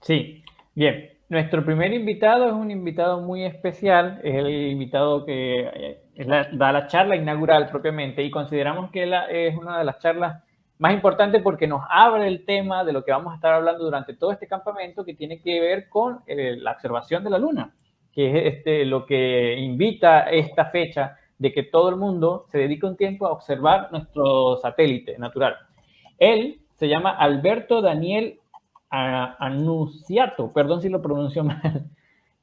Sí, bien. Nuestro primer invitado es un invitado muy especial, es el invitado que da la charla inaugural propiamente y consideramos que es una de las charlas más importantes porque nos abre el tema de lo que vamos a estar hablando durante todo este campamento que tiene que ver con la observación de la Luna, que es lo que invita esta fecha de que todo el mundo se dedique un tiempo a observar nuestro satélite natural. Él se llama Alberto Daniel Annunziato, perdón si lo pronuncio mal.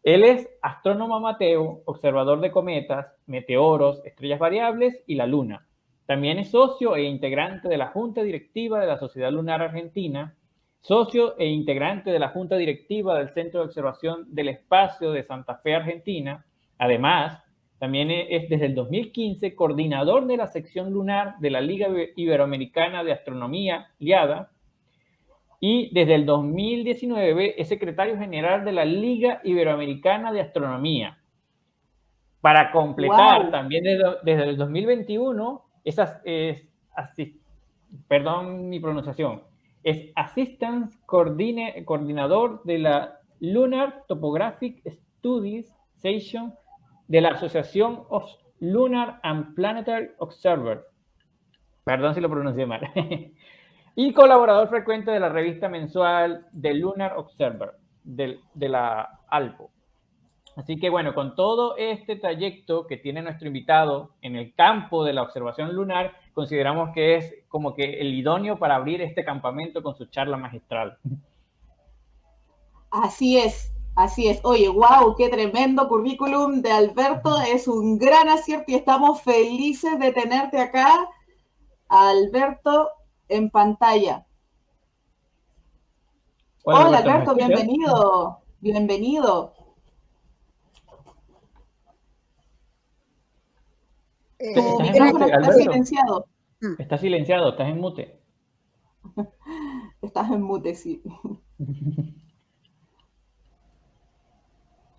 Él es astrónomo amateur, observador de cometas, meteoros, estrellas variables y la Luna. También es socio e integrante de la Junta Directiva de la Sociedad Lunar Argentina, socio e integrante de la Junta Directiva del Centro de Observación del Espacio de Santa Fe, Argentina. Además, también es desde el 2015 coordinador de la sección lunar de la Liga Iberoamericana de Astronomía, LIADA, y desde el 2019 es secretario general de la Liga Iberoamericana de Astronomía. Para completar, Wow. también desde el 2021 perdón mi pronunciación, es Assistant Coordinador de la Lunar Topographic Studies Section de la Asociación of Lunar and Planetary Observers. Perdón si lo pronuncié mal. Y colaborador frecuente de la revista mensual The Lunar Observer, de la ALPO. Así que bueno, con todo este trayecto que tiene nuestro invitado en el campo de la observación lunar, consideramos que es como que el idóneo para abrir este campamento con su charla magistral. Así es, así es. Oye, wow, qué tremendo currículum de Alberto. Es un gran acierto y estamos felices de tenerte acá, Alberto, en pantalla. Hola Hola, Alberto, ¿nos Alberto, escuchas? bienvenido. Bienvenido. Tu Estás en micrófono mute, está Alberto. silenciado. Estás silenciado, estás en mute. Estás en mute, sí.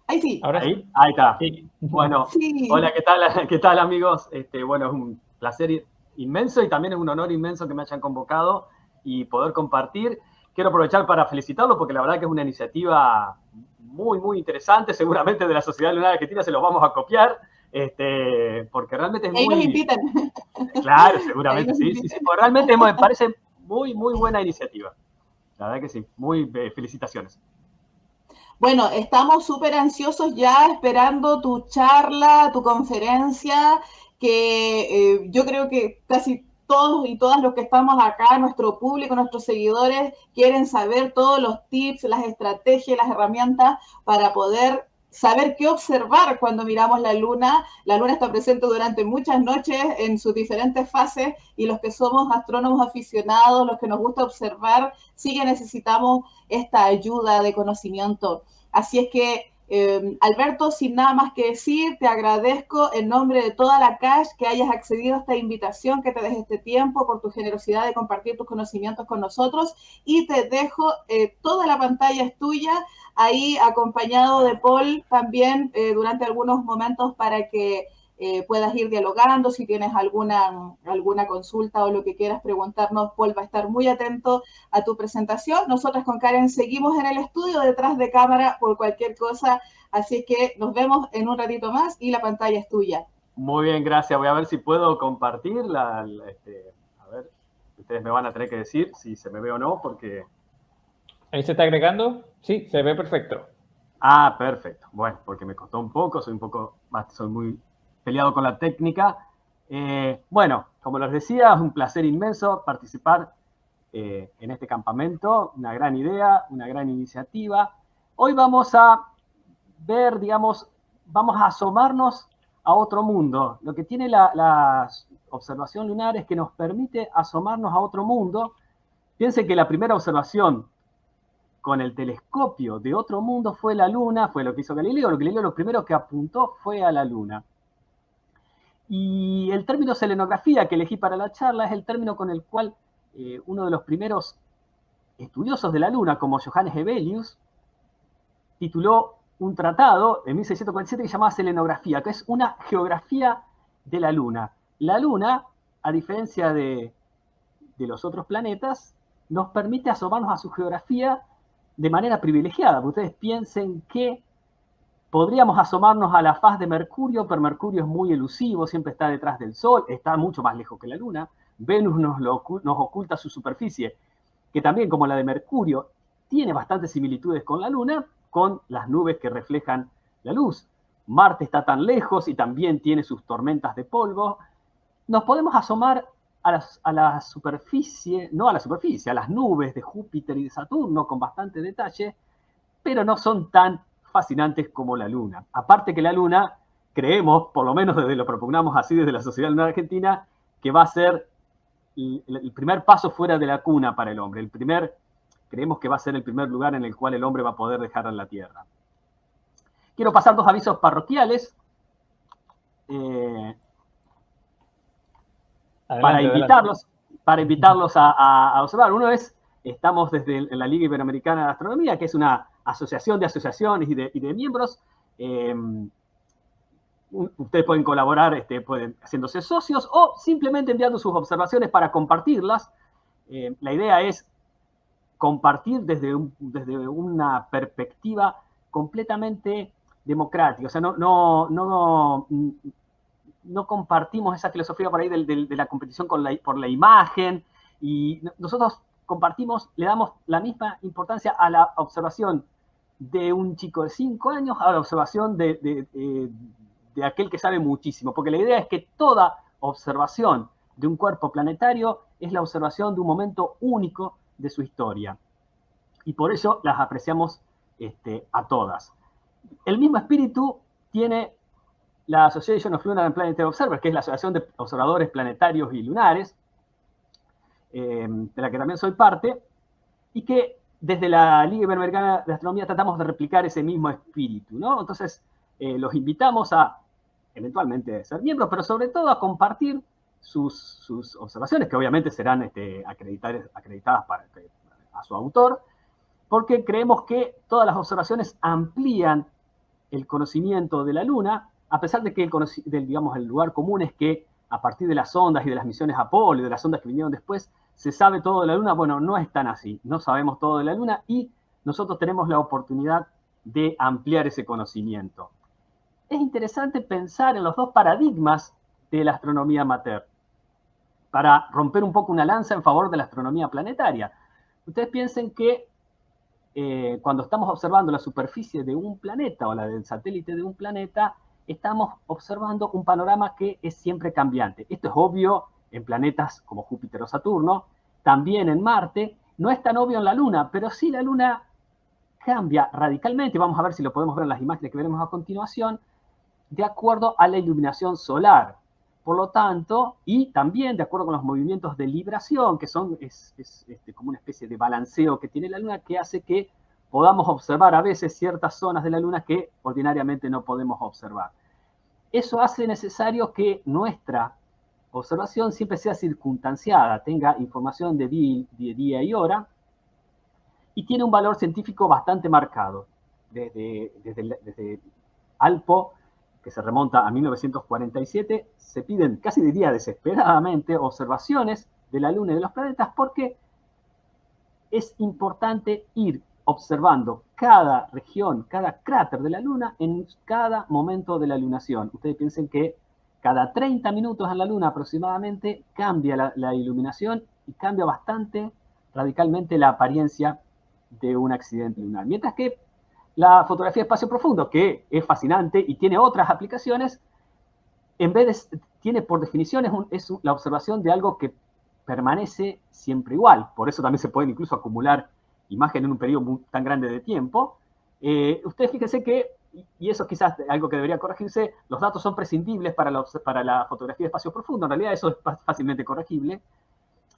Ahí sí. Ahora sí. Ahí está. Sí. Bueno, Sí. hola, ¿qué tal, qué tal amigos? Bueno, es un placer inmenso y también es un honor inmenso que me hayan convocado y poder compartir. Quiero aprovechar para felicitarlo porque la verdad que es una iniciativa muy interesante, seguramente de la Sociedad Lunar Argentina se los vamos a copiar, porque realmente es Ahí nos muy, invitan. claro, Ahí seguramente, nos sí, invitan. porque realmente me parece muy buena iniciativa. La verdad que sí, felicitaciones. Bueno, estamos súper ansiosos ya esperando tu charla, tu conferencia, que yo creo que casi todos y todas los que estamos acá, nuestro público, nuestros seguidores, quieren saber todos los tips, las estrategias, las herramientas para poder saber qué observar cuando miramos la luna. La luna está presente durante muchas noches en sus diferentes fases y los que somos astrónomos aficionados, los que nos gusta observar, sí que necesitamos esta ayuda de conocimiento. Así es que, Alberto, sin nada más que decir, te agradezco en nombre de toda la CASH que hayas accedido a esta invitación, que te des este tiempo por tu generosidad de compartir tus conocimientos con nosotros y te dejo, toda la pantalla es tuya, ahí acompañado de Paul también durante algunos momentos para que puedas ir dialogando. Si tienes alguna consulta o lo que quieras preguntarnos, Paul va a estar muy atento a tu presentación. Nosotras con Karen seguimos en el estudio detrás de cámara por cualquier cosa, así que nos vemos en un ratito más y la pantalla es tuya. Muy bien, gracias. Voy a ver si puedo compartir a ver, ustedes me van a tener que decir si se me ve o no, porque... Ahí se está agregando. Sí, se ve perfecto. Ah, perfecto. Bueno, porque me costó un poco, soy muy peleado con la técnica. Bueno, como les decía, es un placer inmenso participar en este campamento. Una gran idea, una gran iniciativa. Hoy vamos a ver, digamos, vamos a asomarnos a otro mundo. Lo que tiene la observación lunar es que nos permite asomarnos a otro mundo. Piensen que la primera observación con el telescopio de otro mundo fue la Luna, fue lo que hizo Galileo. Galileo lo primero que apuntó fue a la Luna. Y el término selenografía que elegí para la charla es el término con el cual uno de los primeros estudiosos de la Luna, como Johannes Hevelius, tituló un tratado en 1647 que se llamaba Selenografía, que es una geografía de la Luna. La Luna, a diferencia de los otros planetas, nos permite asomarnos a su geografía de manera privilegiada. Ustedes piensen que podríamos asomarnos a la faz de Mercurio, pero Mercurio es muy elusivo, siempre está detrás del Sol, está mucho más lejos que la Luna. Venus nos oculta su superficie, que también, como la de Mercurio, tiene bastantes similitudes con la Luna, con las nubes que reflejan la luz. Marte está tan lejos y también tiene sus tormentas de polvo. Nos podemos asomar a la superficie, no a la superficie, a las nubes de Júpiter y de Saturno con bastante detalle, pero no son tan fascinantes como la Luna. Aparte que la Luna, creemos, por lo menos desde lo propugnamos así desde la Sociedad Lunar Argentina, que va a ser el primer paso fuera de la cuna para el hombre. Creemos que va a ser el primer lugar en el cual el hombre va a poder dejar la Tierra. Quiero pasar 2 avisos parroquiales para invitarlos a observar. Uno es, estamos desde la Liga Iberoamericana de Astronomía, que es una asociación de asociaciones y de miembros. Ustedes pueden colaborar haciéndose socios o simplemente enviando sus observaciones para compartirlas. La idea es compartir desde una perspectiva completamente democrática. O sea, no compartimos esa filosofía por ahí de la competición por la imagen, y nosotros compartimos, le damos la misma importancia a la observación de un chico de 5 años a la observación de aquel que sabe muchísimo, porque la idea es que toda observación de un cuerpo planetario es la observación de un momento único de su historia. Y por eso las apreciamos a todas. El mismo espíritu tiene la Association of Lunar and Planetary Observers, que es la Asociación de Observadores Planetarios y Lunares, de la que también soy parte, y que desde la Liga Iberoamericana de Astronomía tratamos de replicar ese mismo espíritu, ¿no? Entonces, los invitamos a eventualmente ser miembros, pero sobre todo a compartir sus observaciones, que obviamente serán acreditadas a su autor, porque creemos que todas las observaciones amplían el conocimiento de la Luna, a pesar de que el lugar común es que a partir de las ondas y de las misiones Apolo y de las ondas que vinieron después, se sabe todo de la Luna. Bueno, no es tan así, no sabemos todo de la Luna y nosotros tenemos la oportunidad de ampliar ese conocimiento. Es interesante pensar en los 2 paradigmas de la astronomía amateur, para romper un poco una lanza en favor de la astronomía planetaria. Ustedes piensen que cuando estamos observando la superficie de un planeta o la del satélite de un planeta, estamos observando un panorama que es siempre cambiante. Esto es obvio en planetas como Júpiter o Saturno, también en Marte. No es tan obvio en la Luna, pero sí la Luna cambia radicalmente. Vamos a ver si lo podemos ver en las imágenes que veremos a continuación, de acuerdo a la iluminación solar. Por lo tanto, y también de acuerdo con los movimientos de libración, que es como una especie de balanceo que tiene la Luna, que hace que podamos observar a veces ciertas zonas de la Luna que ordinariamente no podemos observar. Eso hace necesario que nuestra observación siempre sea circunstanciada, tenga información de día y hora, y tiene un valor científico bastante marcado. Desde Alpo, que se remonta a 1947, se piden, casi diría desesperadamente, observaciones de la Luna y de los planetas, porque es importante ir observando cada región, cada cráter de la Luna en cada momento de la lunación. Ustedes piensen que cada 30 minutos en la Luna aproximadamente cambia la iluminación y cambia bastante radicalmente la apariencia de un accidente lunar. Mientras que la fotografía de espacio profundo, que es fascinante y tiene otras aplicaciones, tiene por definición es la observación de algo que permanece siempre igual. Por eso también se pueden incluso acumular imágenes en un periodo tan grande de tiempo. Ustedes fíjense que, y eso quizás es algo que debería corregirse, los datos son prescindibles para la fotografía de espacio profundo. En realidad eso es fácilmente corregible.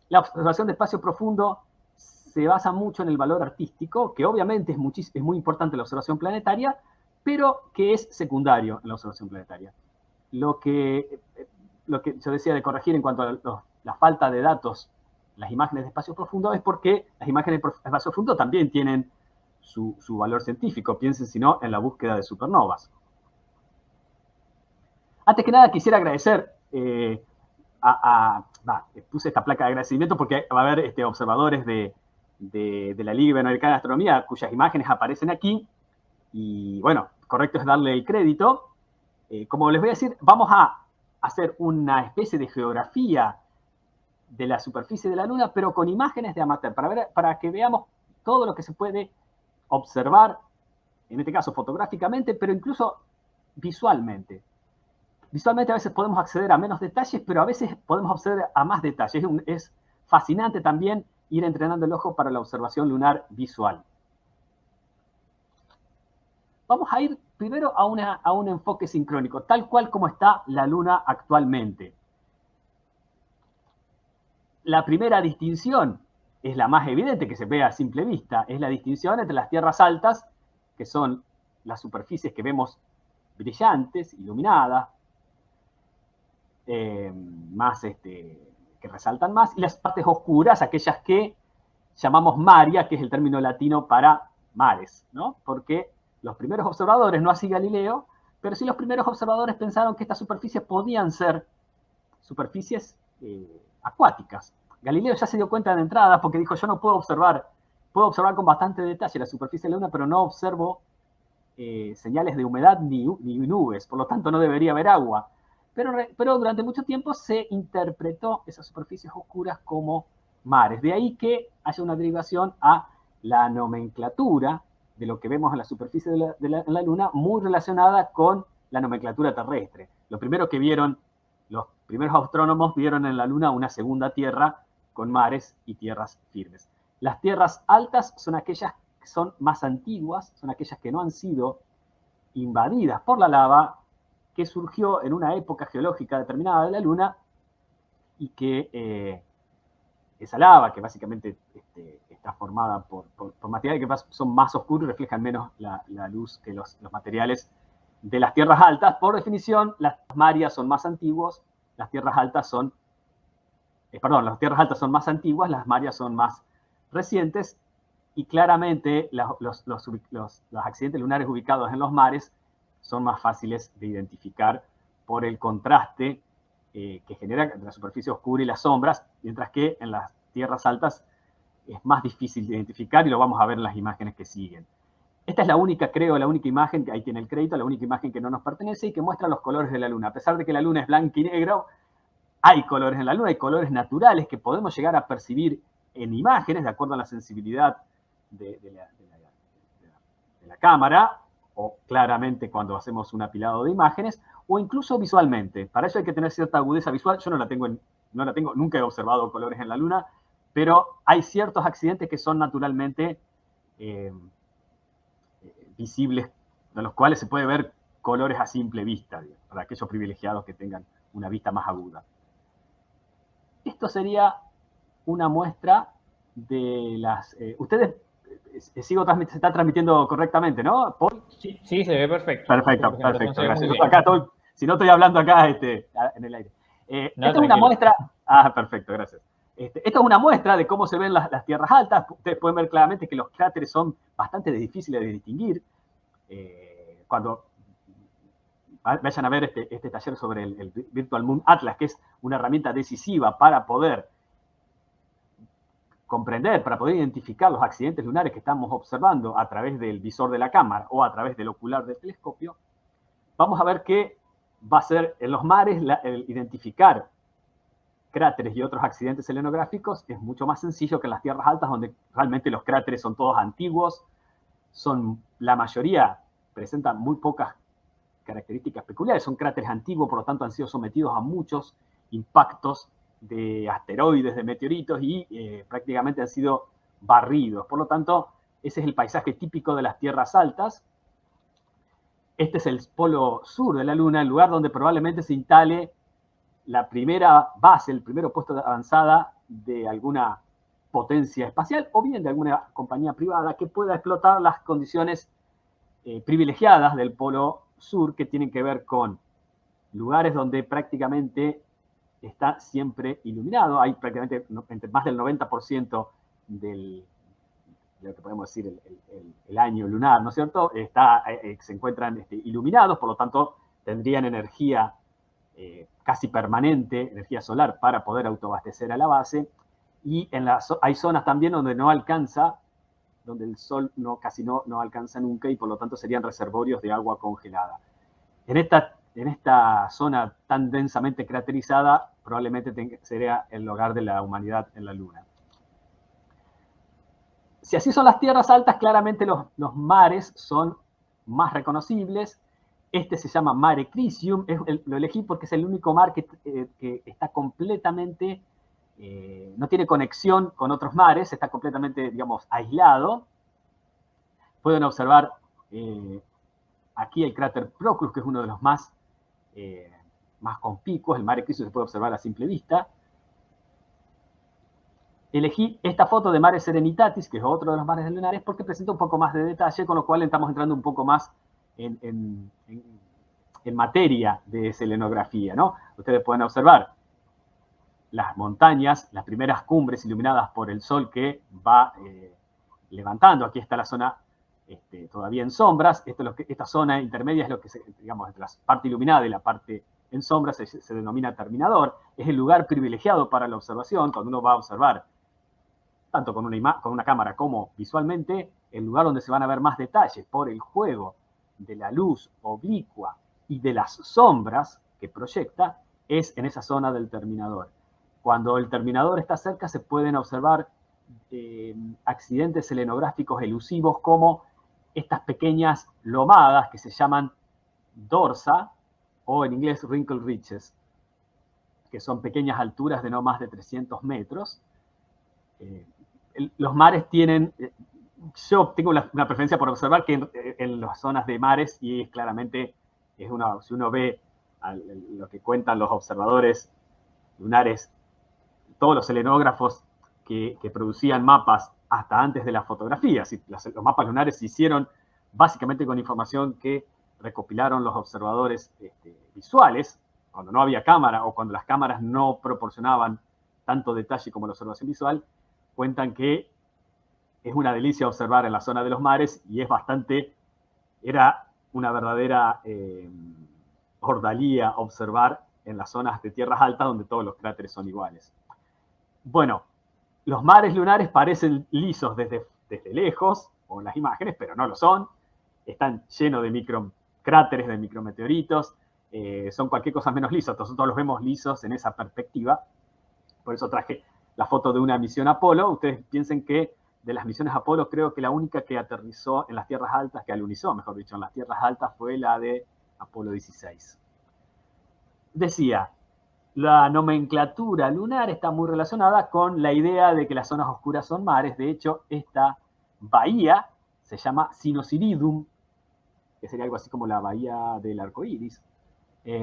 La observación de espacio profundo se basa mucho en el valor artístico, que obviamente es muy importante en la observación planetaria, pero que es secundario en la observación planetaria. Lo que yo decía de corregir en cuanto a la falta de datos, las imágenes de espacio profundo, es porque las imágenes de espacio profundo también tienen su valor científico. Piensen, si no, en la búsqueda de supernovas. Antes que nada, quisiera agradecer puse esta placa de agradecimiento porque va a haber observadores de de la Liga Iberoamericana de Astronomía, cuyas imágenes aparecen aquí. Y bueno, correcto es darle el crédito. Como les voy a decir, vamos a hacer una especie de geografía de la superficie de la Luna, pero con imágenes de amateur, para que veamos todo lo que se puede observar, en este caso fotográficamente, pero incluso visualmente. Visualmente a veces podemos acceder a menos detalles, pero a veces podemos acceder a más detalles. Es fascinante también ir entrenando el ojo para la observación lunar visual. Vamos a ir primero a un enfoque sincrónico, tal cual como está la Luna actualmente. La primera distinción es la más evidente que se ve a simple vista, es la distinción entre las tierras altas, que son las superficies que vemos brillantes, iluminadas, que resaltan más, y las partes oscuras, aquellas que llamamos maria, que es el término latino para mares, ¿no? Porque los primeros observadores, no así Galileo, pero sí los primeros observadores pensaron que estas superficies podían ser superficies acuáticas. Galileo ya se dio cuenta de entrada porque dijo, yo no puedo observar con bastante detalle la superficie de la Luna, pero no observo señales de humedad ni nubes, por lo tanto no debería haber agua. Pero durante mucho tiempo se interpretó esas superficies oscuras como mares. De ahí que haya una derivación a la nomenclatura de lo que vemos en la superficie de la Luna, muy relacionada con la nomenclatura terrestre. Lo primero que vieron, los primeros astrónomos vieron en la Luna una segunda tierra con mares y tierras firmes. Las tierras altas son aquellas que son más antiguas, son aquellas que no han sido invadidas por la lava, que surgió en una época geológica determinada de la Luna y que esa lava, que básicamente está formada por materiales que son más oscuros y reflejan menos la luz que los materiales de las tierras altas. Por definición, las marias son más antiguos, las tierras altas son más antiguas, las marias son más recientes, y claramente los accidentes lunares ubicados en los mares son más fáciles de identificar por el contraste que genera entre la superficie oscura y las sombras, mientras que en las tierras altas es más difícil de identificar, y lo vamos a ver en las imágenes que siguen. Esta es la única imagen, que ahí tiene el crédito, la única imagen que no nos pertenece y que muestra los colores de la Luna. A pesar de que la Luna es blanca y negro, hay colores en la Luna, hay colores naturales que podemos llegar a percibir en imágenes, de acuerdo a la sensibilidad de la cámara, o claramente cuando hacemos un apilado de imágenes, o incluso visualmente. Para eso hay que tener cierta agudeza visual. Yo no la tengo, nunca he observado colores en la Luna, pero hay ciertos accidentes que son naturalmente visibles, de los cuales se puede ver colores a simple vista, para aquellos privilegiados que tengan una vista más aguda. Esto sería una muestra de las... ustedes, se está transmitiendo correctamente, ¿no, Paul? Sí, se ve perfecto. Perfecto, gracias. Acá si no estoy hablando acá en el aire. Esta es una muestra... perfecto, gracias. Esto es una muestra de cómo se ven las tierras altas. Ustedes pueden ver claramente que los cráteres son bastante difíciles de distinguir. Cuando vayan a ver este taller sobre el Virtual Moon Atlas, que es una herramienta decisiva para poder comprender, para poder identificar los accidentes lunares que estamos observando a través del visor de la cámara o a través del ocular del telescopio, vamos a ver que va a ser en los mares el identificar cráteres y otros accidentes selenográficos es mucho más sencillo que en las tierras altas, donde realmente los cráteres son todos antiguos, la mayoría presentan muy pocas características peculiares, son cráteres antiguos, por lo tanto han sido sometidos a muchos impactos de asteroides, de meteoritos, y prácticamente han sido barridos. Por lo tanto, ese es el paisaje típico de las tierras altas. Este es el polo sur de la Luna, el lugar donde probablemente se instale la primera base, el primer puesto de avanzada de alguna potencia espacial o bien de alguna compañía privada que pueda explotar las condiciones privilegiadas del polo sur, que tienen que ver con lugares donde prácticamente está siempre iluminado. Hay prácticamente más del 90% de lo que podemos decir el año lunar, ¿no es cierto? Se encuentran iluminados, por lo tanto tendrían energía casi permanente, energía solar, para poder autoabastecer a la base. y hay zonas también donde no alcanza, donde el sol casi no alcanza nunca y por lo tanto serían reservorios de agua congelada. En esta zona tan densamente craterizada probablemente sería el hogar de la humanidad en la Luna. Si así son las tierras altas, claramente los mares son más reconocibles. Este se llama Mare Crisium, lo elegí porque es el único mar que está completamente, no tiene conexión con otros mares, está completamente, digamos, aislado. Pueden observar aquí el cráter Proclus, que es uno de los más conspicuos. El Mare Crisium se puede observar a simple vista. Elegí esta foto de Mare Serenitatis, que es otro de los mares lunares, porque presenta un poco más de detalle, con lo cual estamos entrando un poco más en materia de selenografía, ¿no? Ustedes pueden observar las montañas, las primeras cumbres iluminadas por el sol que va levantando. Aquí está la zona todavía en sombras. Esta zona intermedia es lo que, digamos, entre la parte iluminada y la parte en sombras se denomina terminador. Es el lugar privilegiado para la observación. Cuando uno va a observar, tanto con una cámara como visualmente, el lugar donde se van a ver más detalles por el juego de la luz oblicua y de las sombras que proyecta, es en esa zona del terminador. Cuando el terminador está cerca se pueden observar accidentes selenográficos elusivos como estas pequeñas lomadas que se llaman dorsa o en inglés wrinkle ridges, que son pequeñas alturas de no más de 300 metros. Los mares tienen, yo tengo una preferencia por observar que en las zonas de mares, y claramente si uno ve lo que cuentan los observadores lunares, todos los selenógrafos que producían mapas hasta antes de la fotografía, los mapas lunares se hicieron básicamente con información que recopilaron los observadores visuales, cuando no había cámara o cuando las cámaras no proporcionaban tanto detalle como la observación visual. Cuentan que es una delicia observar en la zona de los mares y era una verdadera ordalía observar en las zonas de tierras altas donde todos los cráteres son iguales. Bueno, los mares lunares parecen lisos desde lejos, o en las imágenes, pero no lo son. Están llenos de microcráteres, de micrometeoritos, son cualquier cosa menos lisos. Nosotros los vemos lisos en esa perspectiva. Por eso traje la foto de una misión Apolo. Ustedes piensen que de las misiones Apolo, creo que la única que aterrizó en las tierras altas, que alunizó, mejor dicho, en las tierras altas, fue la de Apolo 16. Decía, la nomenclatura lunar está muy relacionada con la idea de que las zonas oscuras son mares. De hecho, esta bahía se llama Sinosíridum, que sería algo así como la bahía del arco iris. Esto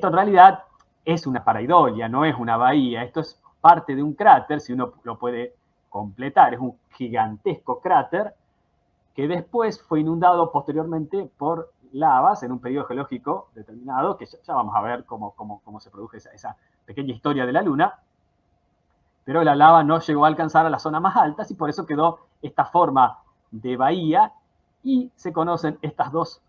en realidad es una pareidolia, no es una bahía. Esto es parte de un cráter, si uno lo puede completar. Es un gigantesco cráter que después fue inundado posteriormente por lavas en un periodo geológico determinado, que ya vamos a ver cómo se produce esa pequeña historia de la Luna. Pero la lava no llegó a alcanzar a las zonas más altas y por eso quedó esta forma de bahía y se conocen estos dos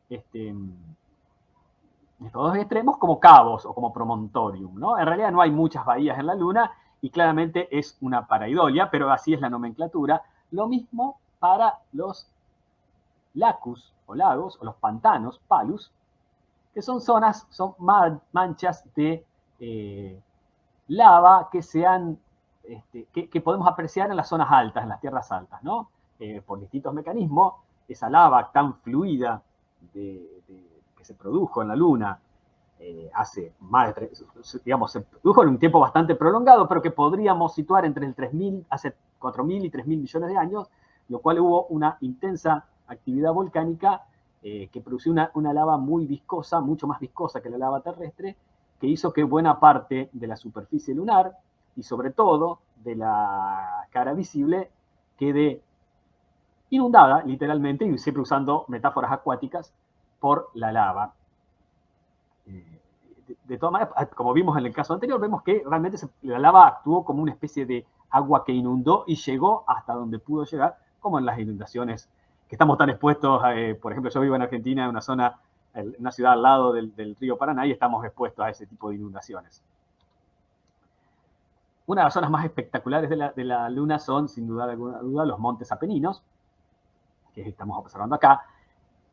extremos como cabos o como promontorium, ¿no? En realidad no hay muchas bahías en la Luna y claramente es una pareidolia, pero así es la nomenclatura. Lo mismo para los lacus o lagos o los pantanos, palus, que son manchas de lava que podemos apreciar en las zonas altas, en las tierras altas, ¿no? Por distintos mecanismos, esa lava tan fluida que se produjo en la Luna hace más de, digamos, se produjo en un tiempo bastante prolongado, pero que podríamos situar entre el 3000, hace 4.000 y 3.000 millones de años, lo cual hubo una intensa actividad volcánica que produjo una lava muy viscosa, mucho más viscosa que la lava terrestre, que hizo que buena parte de la superficie lunar y sobre todo de la cara visible quede inundada, literalmente, y siempre usando metáforas acuáticas, por la lava. De todas maneras, como vimos en el caso anterior, vemos que realmente la lava actuó como una especie de agua que inundó y llegó hasta donde pudo llegar, como en las inundaciones que estamos tan expuestos. Por ejemplo, yo vivo en Argentina, en una ciudad al lado del río Paraná, y estamos expuestos a ese tipo de inundaciones. Una de las zonas más espectaculares de la Luna son, sin duda alguna duda, los montes Apeninos, que estamos observando acá.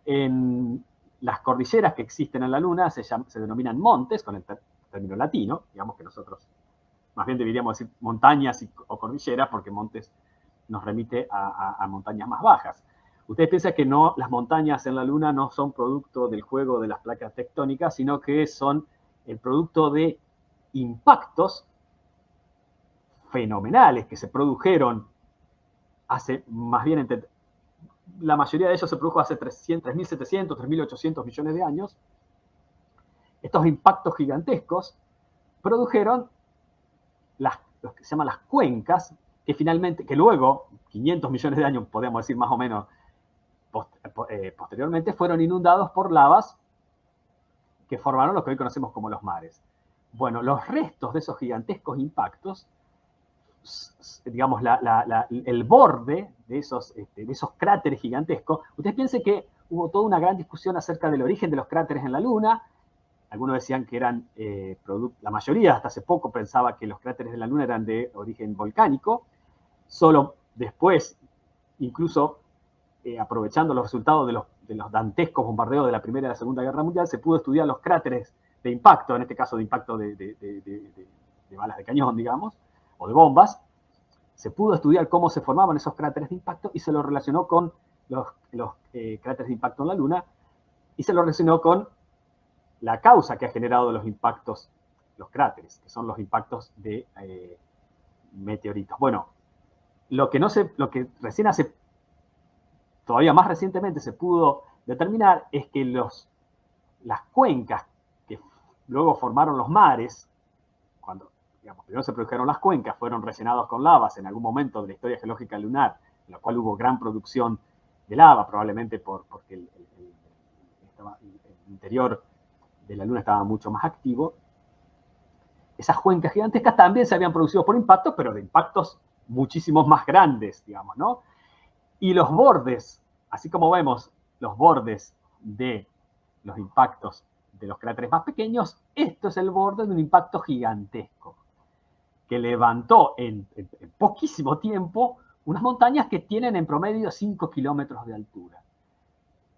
En las cordilleras que existen en la Luna se denominan montes, con el término latino, digamos que nosotros más bien deberíamos decir montañas o cordilleras, porque montes nos remite a montañas más bajas. Ustedes piensan que no, las montañas en la Luna no son producto del juego de las placas tectónicas, sino que son el producto de impactos fenomenales que se produjeron hace, más bien, la mayoría de ellos se produjo hace 3.700, 3.800 millones de años. Estos impactos gigantescos produjeron lo que se llaman las cuencas, que luego, 500 millones de años, podemos decir más o menos, posteriormente, fueron inundados por lavas que formaron lo que hoy conocemos como los mares. Bueno, los restos de esos gigantescos impactos, digamos, el borde de esos cráteres gigantescos, ustedes piensen que hubo toda una gran discusión acerca del origen de los cráteres en la Luna. Algunos decían que eran, la mayoría hasta hace poco pensaba que los cráteres de la Luna eran de origen volcánico. Solo después, incluso aprovechando los resultados de los dantescos bombardeos de la Primera y la Segunda Guerra Mundial, se pudo estudiar los cráteres de impacto, en este caso de impacto de balas de cañón, digamos, o de bombas. Se pudo estudiar cómo se formaban esos cráteres de impacto y se lo relacionó con los cráteres de impacto en la Luna, y se lo relacionó con la causa que ha generado los impactos, los cráteres, que son los impactos de meteoritos. Bueno, lo que recién todavía más recientemente se pudo determinar es que las cuencas que luego formaron los mares, cuando, digamos, primero se produjeron las cuencas, fueron rellenados con lavas en algún momento de la historia geológica lunar, en la cual hubo gran producción de lava, probablemente porque el interior de la Luna estaba mucho más activo. Esas cuencas gigantescas también se habían producido por impactos, pero de impactos muchísimos más grandes, digamos, ¿no? Y los bordes, así como vemos los bordes de los impactos de los cráteres más pequeños, esto es el borde de un impacto gigantesco que levantó en poquísimo tiempo unas montañas que tienen en promedio 5 kilómetros de altura.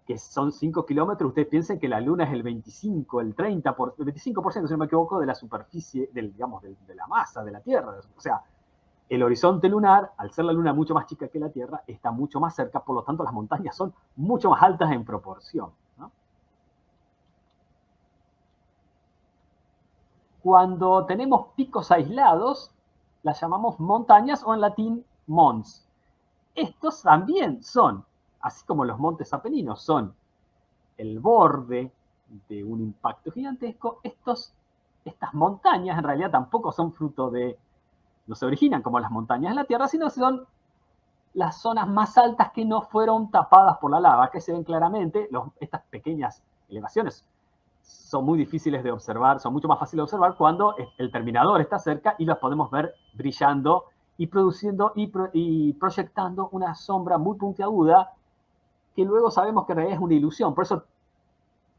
Que son 5 kilómetros, ustedes piensen que la Luna es el 25%, el 25%, si no me equivoco, de la superficie, digamos, de la masa de la Tierra. O sea, el horizonte lunar, al ser la Luna mucho más chica que la Tierra, está mucho más cerca, por lo tanto las montañas son mucho más altas en proporción, ¿no? Cuando tenemos picos aislados, las llamamos montañas, o en latín mons. Estos también son, así como los montes Apeninos son el borde de un impacto gigantesco, estas montañas en realidad tampoco son fruto no se originan como las montañas de la Tierra, sino son las zonas más altas que no fueron tapadas por la lava, que se ven claramente. Estas pequeñas elevaciones son muy difíciles de observar, son mucho más fáciles de observar cuando el terminador está cerca y las podemos ver brillando y produciendo y proyectando una sombra muy puntiaguda que luego sabemos que en realidad es una ilusión. Por eso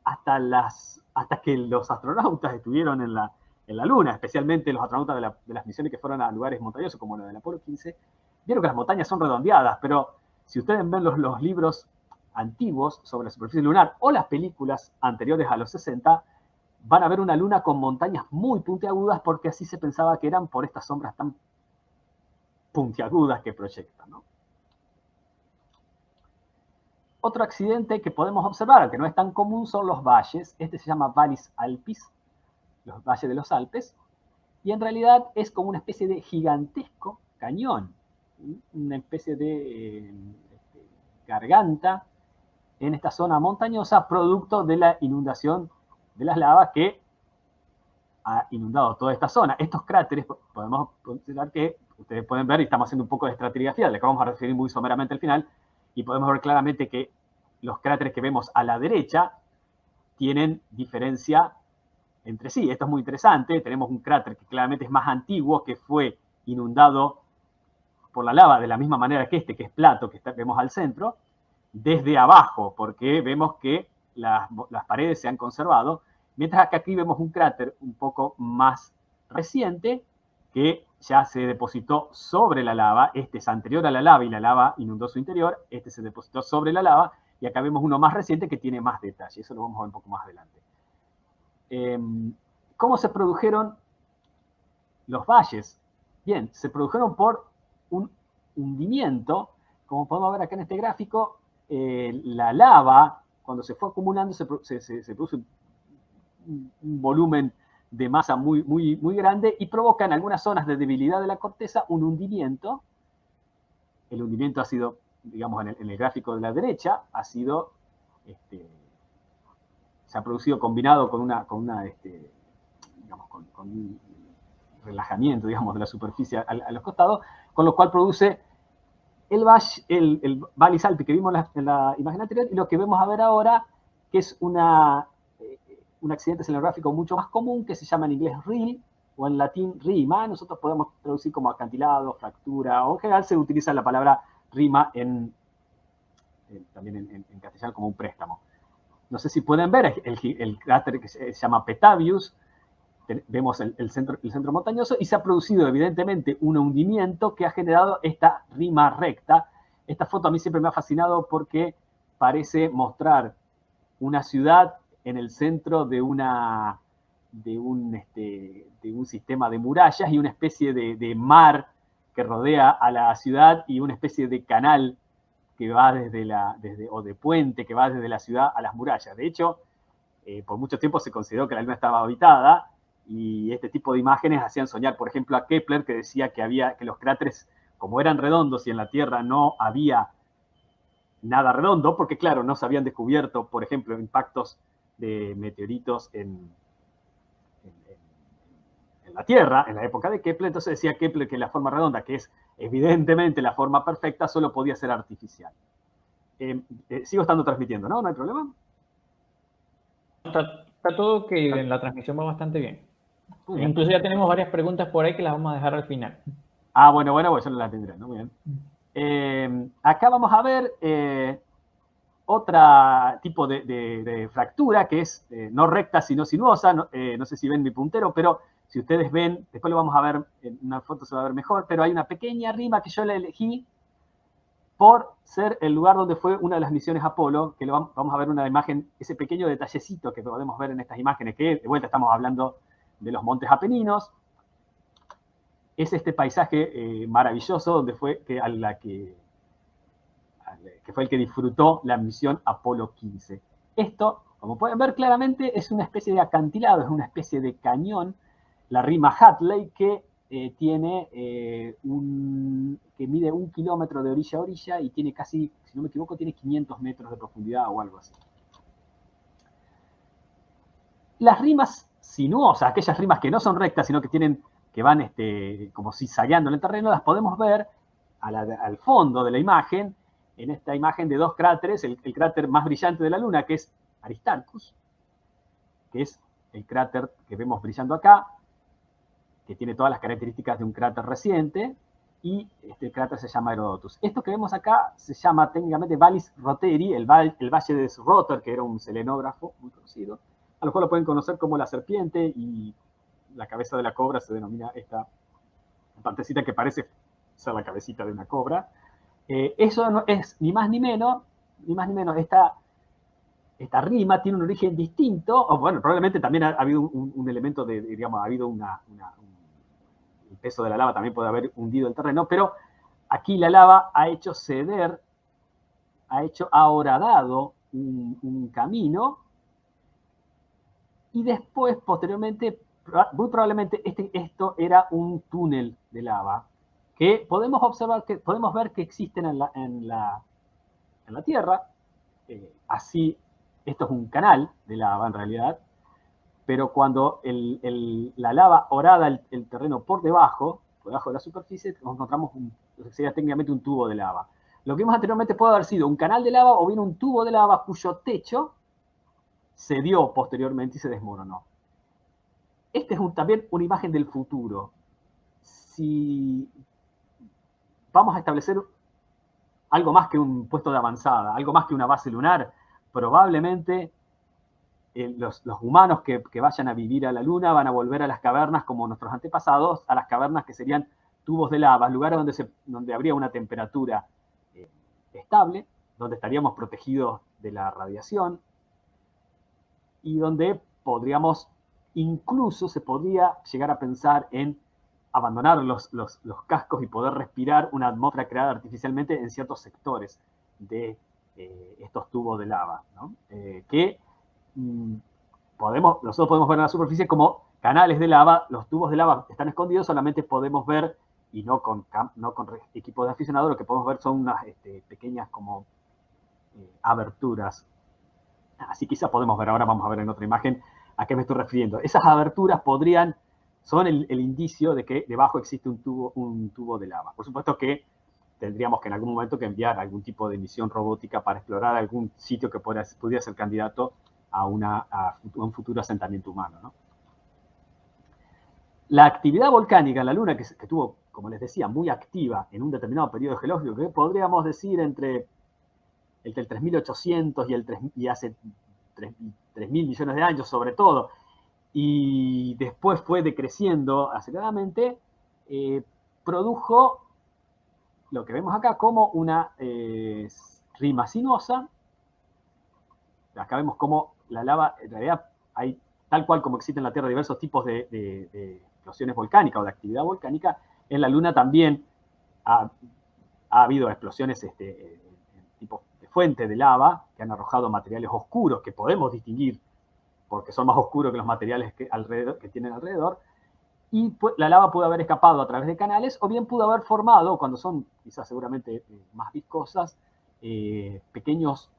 hasta que los astronautas estuvieron en la Luna, especialmente los astronautas de las misiones que fueron a lugares montañosos como la del Apolo 15, vieron que las montañas son redondeadas, pero si ustedes ven los libros antiguos sobre la superficie lunar o las películas anteriores a los 60, van a ver una Luna con montañas muy puntiagudas, porque así se pensaba que eran por estas sombras tan puntiagudas que proyectan, ¿no? Otro accidente que podemos observar, que no es tan común, son los valles. Este se llama Vallis Alpis, los valles de los Alpes, y en realidad es como una especie de gigantesco cañón, una especie de garganta en esta zona montañosa, producto de la inundación de las lavas que ha inundado toda esta zona. Estos cráteres, podemos considerar que ustedes pueden ver, y estamos haciendo un poco de estratigrafía, de que vamos a referir muy someramente al final, y podemos ver claramente que los cráteres que vemos a la derecha tienen diferencia entre sí. Esto es muy interesante. Tenemos un cráter que claramente es más antiguo, que fue inundado por la lava de la misma manera que que es Plato, que vemos al centro, desde abajo, porque vemos que las paredes se han conservado, mientras que aquí vemos un cráter un poco más reciente, que ya se depositó sobre la lava. Este es anterior a la lava y la lava inundó su interior. Este se depositó sobre la lava y acá vemos uno más reciente que tiene más detalle. Eso lo vamos a ver un poco más adelante. ¿Cómo se produjeron los valles? Bien, se produjeron por un hundimiento. Como podemos ver acá en este gráfico, la lava, cuando se fue acumulando, se produce un volumen de masa muy grande y provoca en algunas zonas de debilidad de la corteza un hundimiento. El hundimiento ha sido, digamos, en el gráfico de la derecha, ha sido, se ha producido combinado con un relajamiento, digamos, de la superficie a los costados, con lo cual produce el Valle Salpi que vimos en la imagen anterior y lo que vemos a ver ahora, que es un accidente escenográfico mucho más común que se llama en inglés rill o en latín rima. Nosotros podemos traducir como acantilado, fractura, o en general se utiliza la palabra rima también en castellano como un préstamo. No sé si pueden ver el cráter que se llama Petavius. Vemos el centro montañoso y se ha producido evidentemente un hundimiento que ha generado esta rima recta. Esta foto a mí siempre me ha fascinado porque parece mostrar una ciudad en el centro de un sistema de murallas y una especie de mar que rodea a la ciudad y una especie de canal que va o de puente que va desde la ciudad a las murallas. De hecho, por mucho tiempo se consideró que la Luna estaba habitada y este tipo de imágenes hacían soñar, por ejemplo, a Kepler, que decía que los cráteres, como eran redondos y en la Tierra no había nada redondo, porque claro, no se habían descubierto, por ejemplo, impactos de meteoritos en la Tierra, en la época de Kepler. Entonces decía Kepler que la forma redonda, que es evidentemente la forma perfecta, solo podía ser artificial. Sigo estando transmitiendo, ¿no? ¿No hay problema? Está todo que en la transmisión va bastante bien. Incluso ya tenemos varias preguntas por ahí que las vamos a dejar al final. Ah, bueno, pues yo no las tendré, ¿no? Muy bien. Acá vamos a ver otro tipo de fractura que es no recta sino sinuosa. No sé si ven mi puntero, pero si ustedes ven, después lo vamos a ver, en una foto se va a ver mejor, pero hay una pequeña rima que yo la elegí por ser el lugar donde fue una de las misiones Apolo, que vamos a ver una imagen, ese pequeño detallecito que podemos ver en estas imágenes, que de vuelta estamos hablando de los Montes Apeninos. Es este paisaje maravilloso donde fue que fue el que disfrutó la misión Apolo 15. Esto, como pueden ver claramente, es una especie de acantilado, es una especie de cañón, la rima Hatley, que que mide 1 kilómetro de orilla a orilla y tiene casi, si no me equivoco, tiene 500 metros de profundidad o algo así. Las rimas sinuosas, aquellas rimas que no son rectas, sino que van como zigzagueando en el terreno, las podemos ver al fondo de la imagen, en esta imagen de dos cráteres, el cráter más brillante de la Luna, que es Aristarchus, que es el cráter que vemos brillando acá, que tiene todas las características de un cráter reciente, y este cráter se llama Herodotus. Esto que vemos acá se llama técnicamente Vallis Roteri, el valle de Rotter, que era un selenógrafo muy conocido. A lo mejor lo pueden conocer como la serpiente, y la cabeza de la cobra se denomina esta partecita que parece ser la cabecita de una cobra. Eso no es ni más ni menos, esta rima tiene un origen distinto, o bueno, probablemente también ha habido un elemento digamos, ha habido el peso de la lava también puede haber hundido el terreno, pero aquí la lava ha hecho ceder, ha horadado un camino, y después, posteriormente, muy probablemente esto era un túnel de lava, que podemos ver que existen en la Tierra. Así, esto es un canal de lava en realidad, pero cuando la lava horada el terreno por debajo de la superficie, nos encontramos sería técnicamente un tubo de lava. Lo que vimos anteriormente puede haber sido un canal de lava o bien un tubo de lava cuyo techo se dio posteriormente y se desmoronó. Esta es también una imagen del futuro. Si vamos a establecer algo más que un puesto de avanzada, algo más que una base lunar, probablemente los humanos que vayan a vivir a la Luna van a volver a las cavernas como nuestros antepasados, a las cavernas que serían tubos de lava, lugares donde habría una temperatura estable, donde estaríamos protegidos de la radiación y donde incluso se podría llegar a pensar en abandonar los cascos y poder respirar una atmósfera creada artificialmente en ciertos sectores de estos tubos de lava, ¿no? Que nosotros podemos ver en la superficie como canales de lava. Los tubos de lava están escondidos, solamente podemos ver, y no con equipos de aficionados, lo que podemos ver son unas pequeñas como aberturas. Así quizás podemos ver, ahora vamos a ver en otra imagen a qué me estoy refiriendo. Esas aberturas son el indicio de que debajo existe un tubo de lava. Por supuesto que tendríamos que en algún momento que enviar algún tipo de misión robótica para explorar algún sitio que pudiera ser candidato a un futuro asentamiento humano, ¿no? La actividad volcánica en la Luna, que estuvo, como les decía, muy activa en un determinado periodo geológico, que podríamos decir entre el 3800 y hace 3.000 millones de años sobre todo, y después fue decreciendo aceleradamente, produjo lo que vemos acá como una rima sinuosa. Acá vemos cómo la lava, en realidad, hay, tal cual como existen en la Tierra diversos tipos de explosiones volcánicas o de actividad volcánica, en la Luna también ha habido explosiones tipo de fuente de lava que han arrojado materiales oscuros que podemos distinguir porque son más oscuros que los materiales que tienen alrededor, y la lava pudo haber escapado a través de canales, o bien pudo haber formado, cuando son quizás seguramente más viscosas, pequeños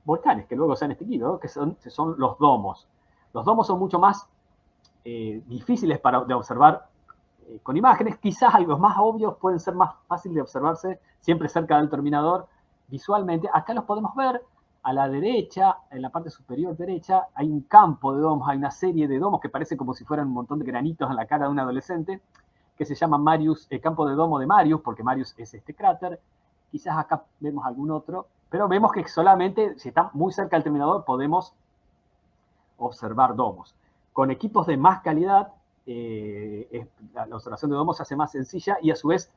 volcanes que luego se han extinguido, ¿no? que son los domos. Los domos son mucho más difíciles de observar con imágenes. Quizás algo más obvios pueden ser más fáciles de observarse siempre cerca del terminador visualmente. Acá los podemos ver. A la derecha, en la parte superior derecha, hay un campo de domos, hay una serie de domos que parece como si fueran un montón de granitos en la cara de un adolescente, que se llama el campo de domo de Marius, porque Marius es este cráter. Quizás acá vemos algún otro, pero vemos que solamente, si está muy cerca del terminador, podemos observar domos. Con equipos de más calidad, la observación de domos se hace más sencilla y a su vez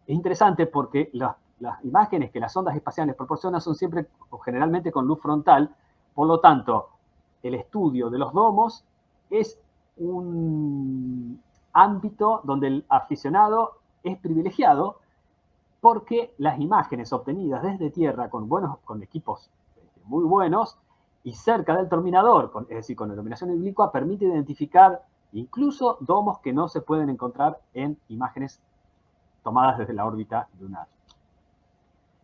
es interesante porque las imágenes que las ondas espaciales proporcionan son siempre o generalmente con luz frontal. Por lo tanto, el estudio de los domos es un ámbito donde el aficionado es privilegiado porque las imágenes obtenidas desde Tierra con equipos muy buenos y cerca del terminador, es decir, con iluminación oblicua, permite identificar incluso domos que no se pueden encontrar en imágenes tomadas desde la órbita lunar.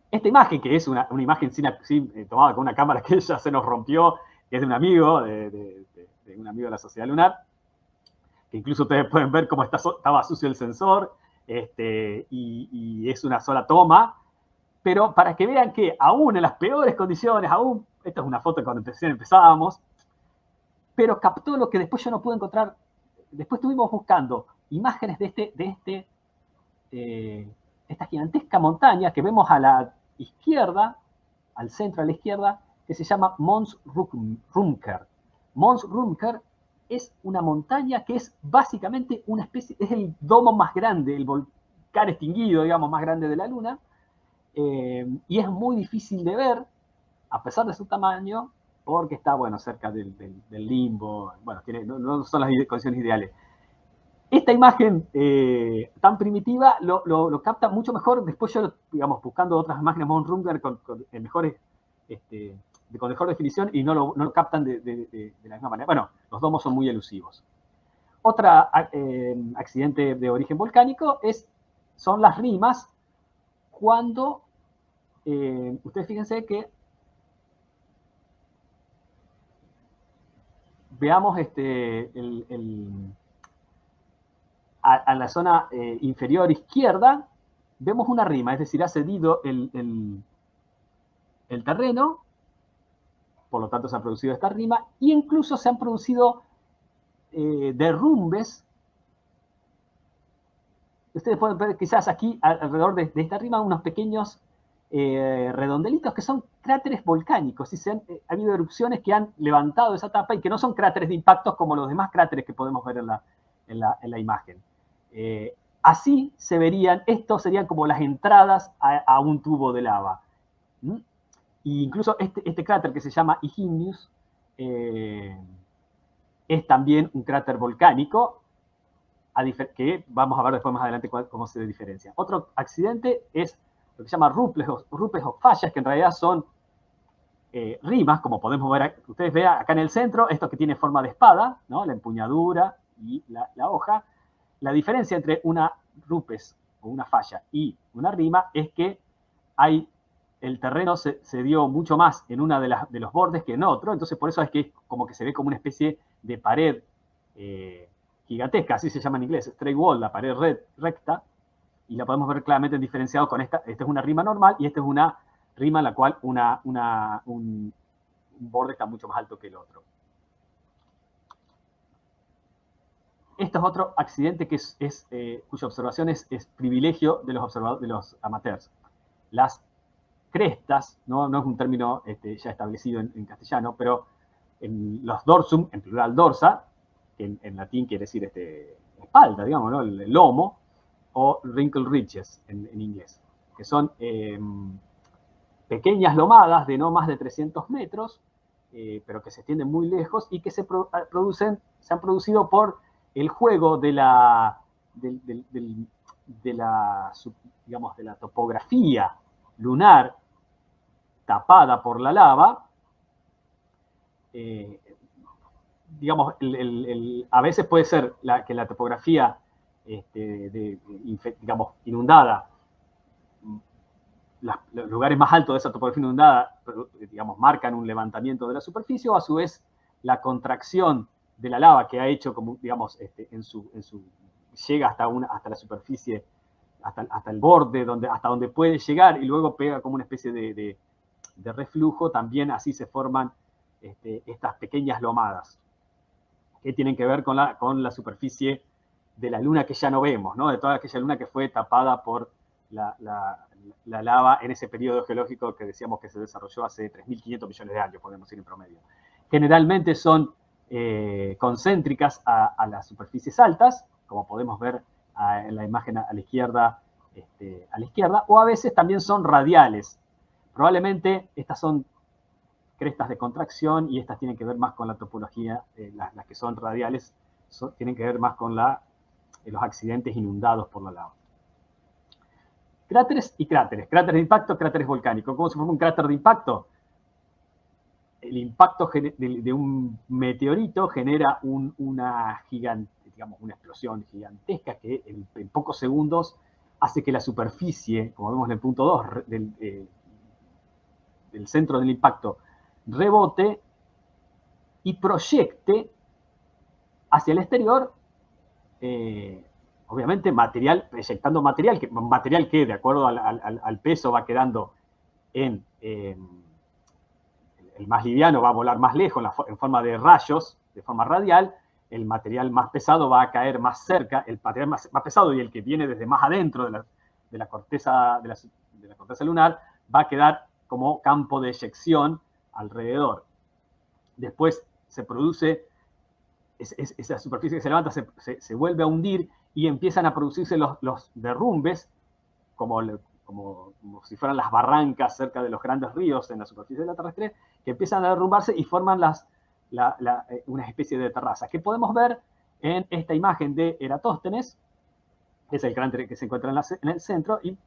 Esta imagen, que es una imagen tomada con una cámara que ya se nos rompió, que es de un amigo, de un amigo de la Sociedad Lunar, que incluso ustedes pueden ver cómo estaba sucio el sensor, y es una sola toma, pero para que vean que aún en las peores condiciones, esta es una foto cuando empezábamos, pero captó lo que después yo no pude encontrar. Después estuvimos buscando imágenes de esta gigantesca montaña que vemos a la izquierda, al centro a la izquierda, que se llama Mons Rumker. Mons Rumker es una montaña que es básicamente una especie, es el domo más grande, el volcán extinguido, digamos, más grande de la Luna, y es muy difícil de ver, a pesar de su tamaño, porque está, bueno, cerca del limbo, bueno, no son las condiciones ideales. Esta imagen tan primitiva lo capta mucho mejor. Después yo, digamos, buscando otras imágenes Mons Rumker con mejor definición y no lo captan de la misma manera. Bueno, los domos son muy elusivos. Otro accidente de origen volcánico son las rimas cuando, ustedes fíjense que veamos a la zona inferior izquierda, vemos una rima, es decir, ha cedido el terreno, por lo tanto se ha producido esta rima, e incluso se han producido derrumbes. Ustedes pueden ver quizás aquí, alrededor de esta rima, unos pequeños redondelitos que son cráteres volcánicos. Y ha habido erupciones que han levantado esa tapa y que no son cráteres de impactos como los demás cráteres que podemos ver en la imagen. Así se verían, estos serían como las entradas a un tubo de lava. Y incluso este cráter que se llama Igneous es también un cráter volcánico, que vamos a ver después más adelante cómo se diferencia. Otro accidente es lo que se llama rupes o fallas, que en realidad son rimas, como podemos ver, ustedes vean acá en el centro, esto que tiene forma de espada, ¿no? La empuñadura y la hoja. La diferencia entre una rupes o una falla y una rima es que el terreno se dio mucho más en una de los bordes que en otro, entonces por eso es que como que se ve como una especie de pared gigantesca, así se llama en inglés, straight wall, la pared recta, y la podemos ver claramente diferenciado con esta. Esta es una rima normal y esta es una rima en la cual un borde está mucho más alto que el otro. Esto es otro accidente que cuya observación es privilegio de los amateurs. Las crestas, no es un término ya establecido en castellano, pero en los dorsum, en plural dorsa, que en latín quiere decir espalda, digamos, ¿no? El lomo, o wrinkle ridges en inglés, que son pequeñas lomadas de no más de 300 metros, pero que se extienden muy lejos y que se han producido por el juego de la topografía lunar tapada por la lava. Digamos, a veces puede ser que la topografía digamos, inundada, los lugares más altos de esa topografía inundada, digamos, marcan un levantamiento de la superficie, o a su vez la contracción de la lava que ha hecho, como, digamos, llega hasta la superficie, hasta el borde, hasta donde puede llegar, y luego pega como una especie de reflujo. También así se forman estas pequeñas lomadas, que tienen que ver con la superficie de la luna que ya no vemos, ¿no? De toda aquella luna que fue tapada por la lava en ese periodo geológico que decíamos que se desarrolló hace 3.500 millones de años, podemos decir en promedio. Generalmente son concéntricas a las superficies altas, como podemos ver en la imagen a la izquierda, o a veces también son radiales. Probablemente estas son crestas de contracción y estas tienen que ver más con la topología, las que son radiales tienen que ver más con los accidentes inundados por la lava. Cráteres y cráteres. Cráteres de impacto, cráteres volcánicos. ¿Cómo se forma un cráter de impacto? El impacto de un meteorito genera una explosión gigantesca que en pocos segundos hace que la superficie, como vemos en el punto 2 del centro del impacto, rebote y proyecte hacia el exterior, obviamente proyectando material que de acuerdo al peso va quedando el más liviano va a volar más lejos en forma de rayos, de forma radial. El material más pesado va a caer más cerca, el material más pesado y el que viene desde más adentro de la corteza lunar va a quedar como campo de eyección alrededor. Después se produce esa superficie que se levanta, se vuelve a hundir y empiezan a producirse los derrumbes, como si fueran las barrancas cerca de los grandes ríos en la superficie de la terrestre, que empiezan a derrumbarse y forman una especie de terraza, que podemos ver en esta imagen de Eratóstenes, que es el cráter que se encuentra en el centro, y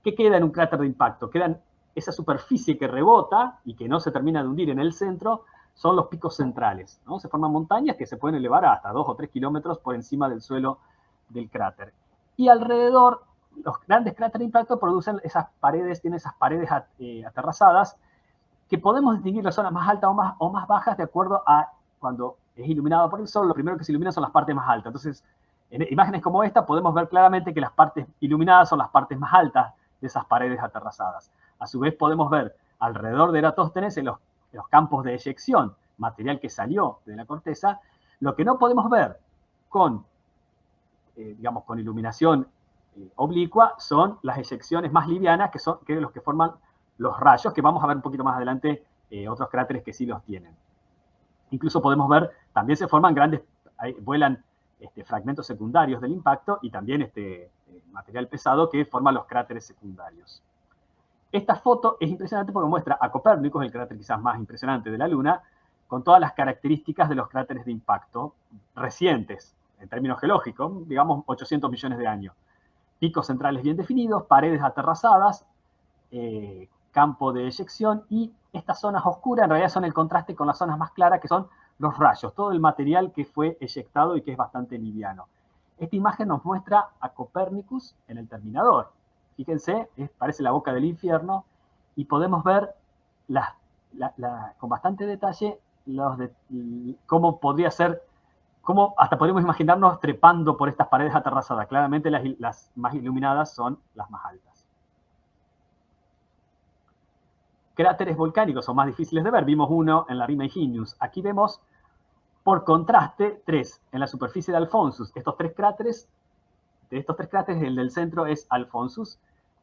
que queda en un cráter de impacto. Quedan esa superficie que rebota y que no se termina de hundir en el centro, son los picos centrales, ¿no? Se forman montañas que se pueden elevar hasta 2 o 3 kilómetros por encima del suelo del cráter. Y alrededor, los grandes cráteres de impacto producen tienen esas paredes aterrazadas, que podemos distinguir las zonas más altas o más bajas de acuerdo a cuando es iluminado por el sol. Lo primero que se ilumina son las partes más altas. Entonces, en imágenes como esta podemos ver claramente que las partes iluminadas son las partes más altas de esas paredes aterrazadas. A su vez podemos ver alrededor de Eratóstenes, en los campos de eyección, material que salió de la corteza. Lo que no podemos ver con iluminación oblicua son las eyecciones más livianas, que son los que forman los rayos, que vamos a ver un poquito más adelante otros cráteres que sí los tienen. Incluso podemos ver, también se forman vuelan fragmentos secundarios del impacto y también material pesado que forma los cráteres secundarios. Esta foto es impresionante porque muestra a Copérnicus, el cráter quizás más impresionante de la Luna, con todas las características de los cráteres de impacto recientes, en términos geológicos, digamos 800 millones de años. Picos centrales bien definidos, paredes aterrazadas, campo de eyección, y estas zonas oscuras en realidad son el contraste con las zonas más claras, que son los rayos, todo el material que fue eyectado y que es bastante liviano. Esta imagen nos muestra a Copérnicus en el terminador. Fíjense, parece la boca del infierno, y podemos ver con bastante detalle cómo podría ser, cómo hasta podemos imaginarnos trepando por estas paredes aterrazadas. Claramente las más iluminadas son las más altas. Cráteres volcánicos son más difíciles de ver. Vimos uno en la Rima Igneous. Aquí vemos, por contraste, 3 en la superficie de Alphonsus. De estos tres cráteres, el del centro es Alphonsus,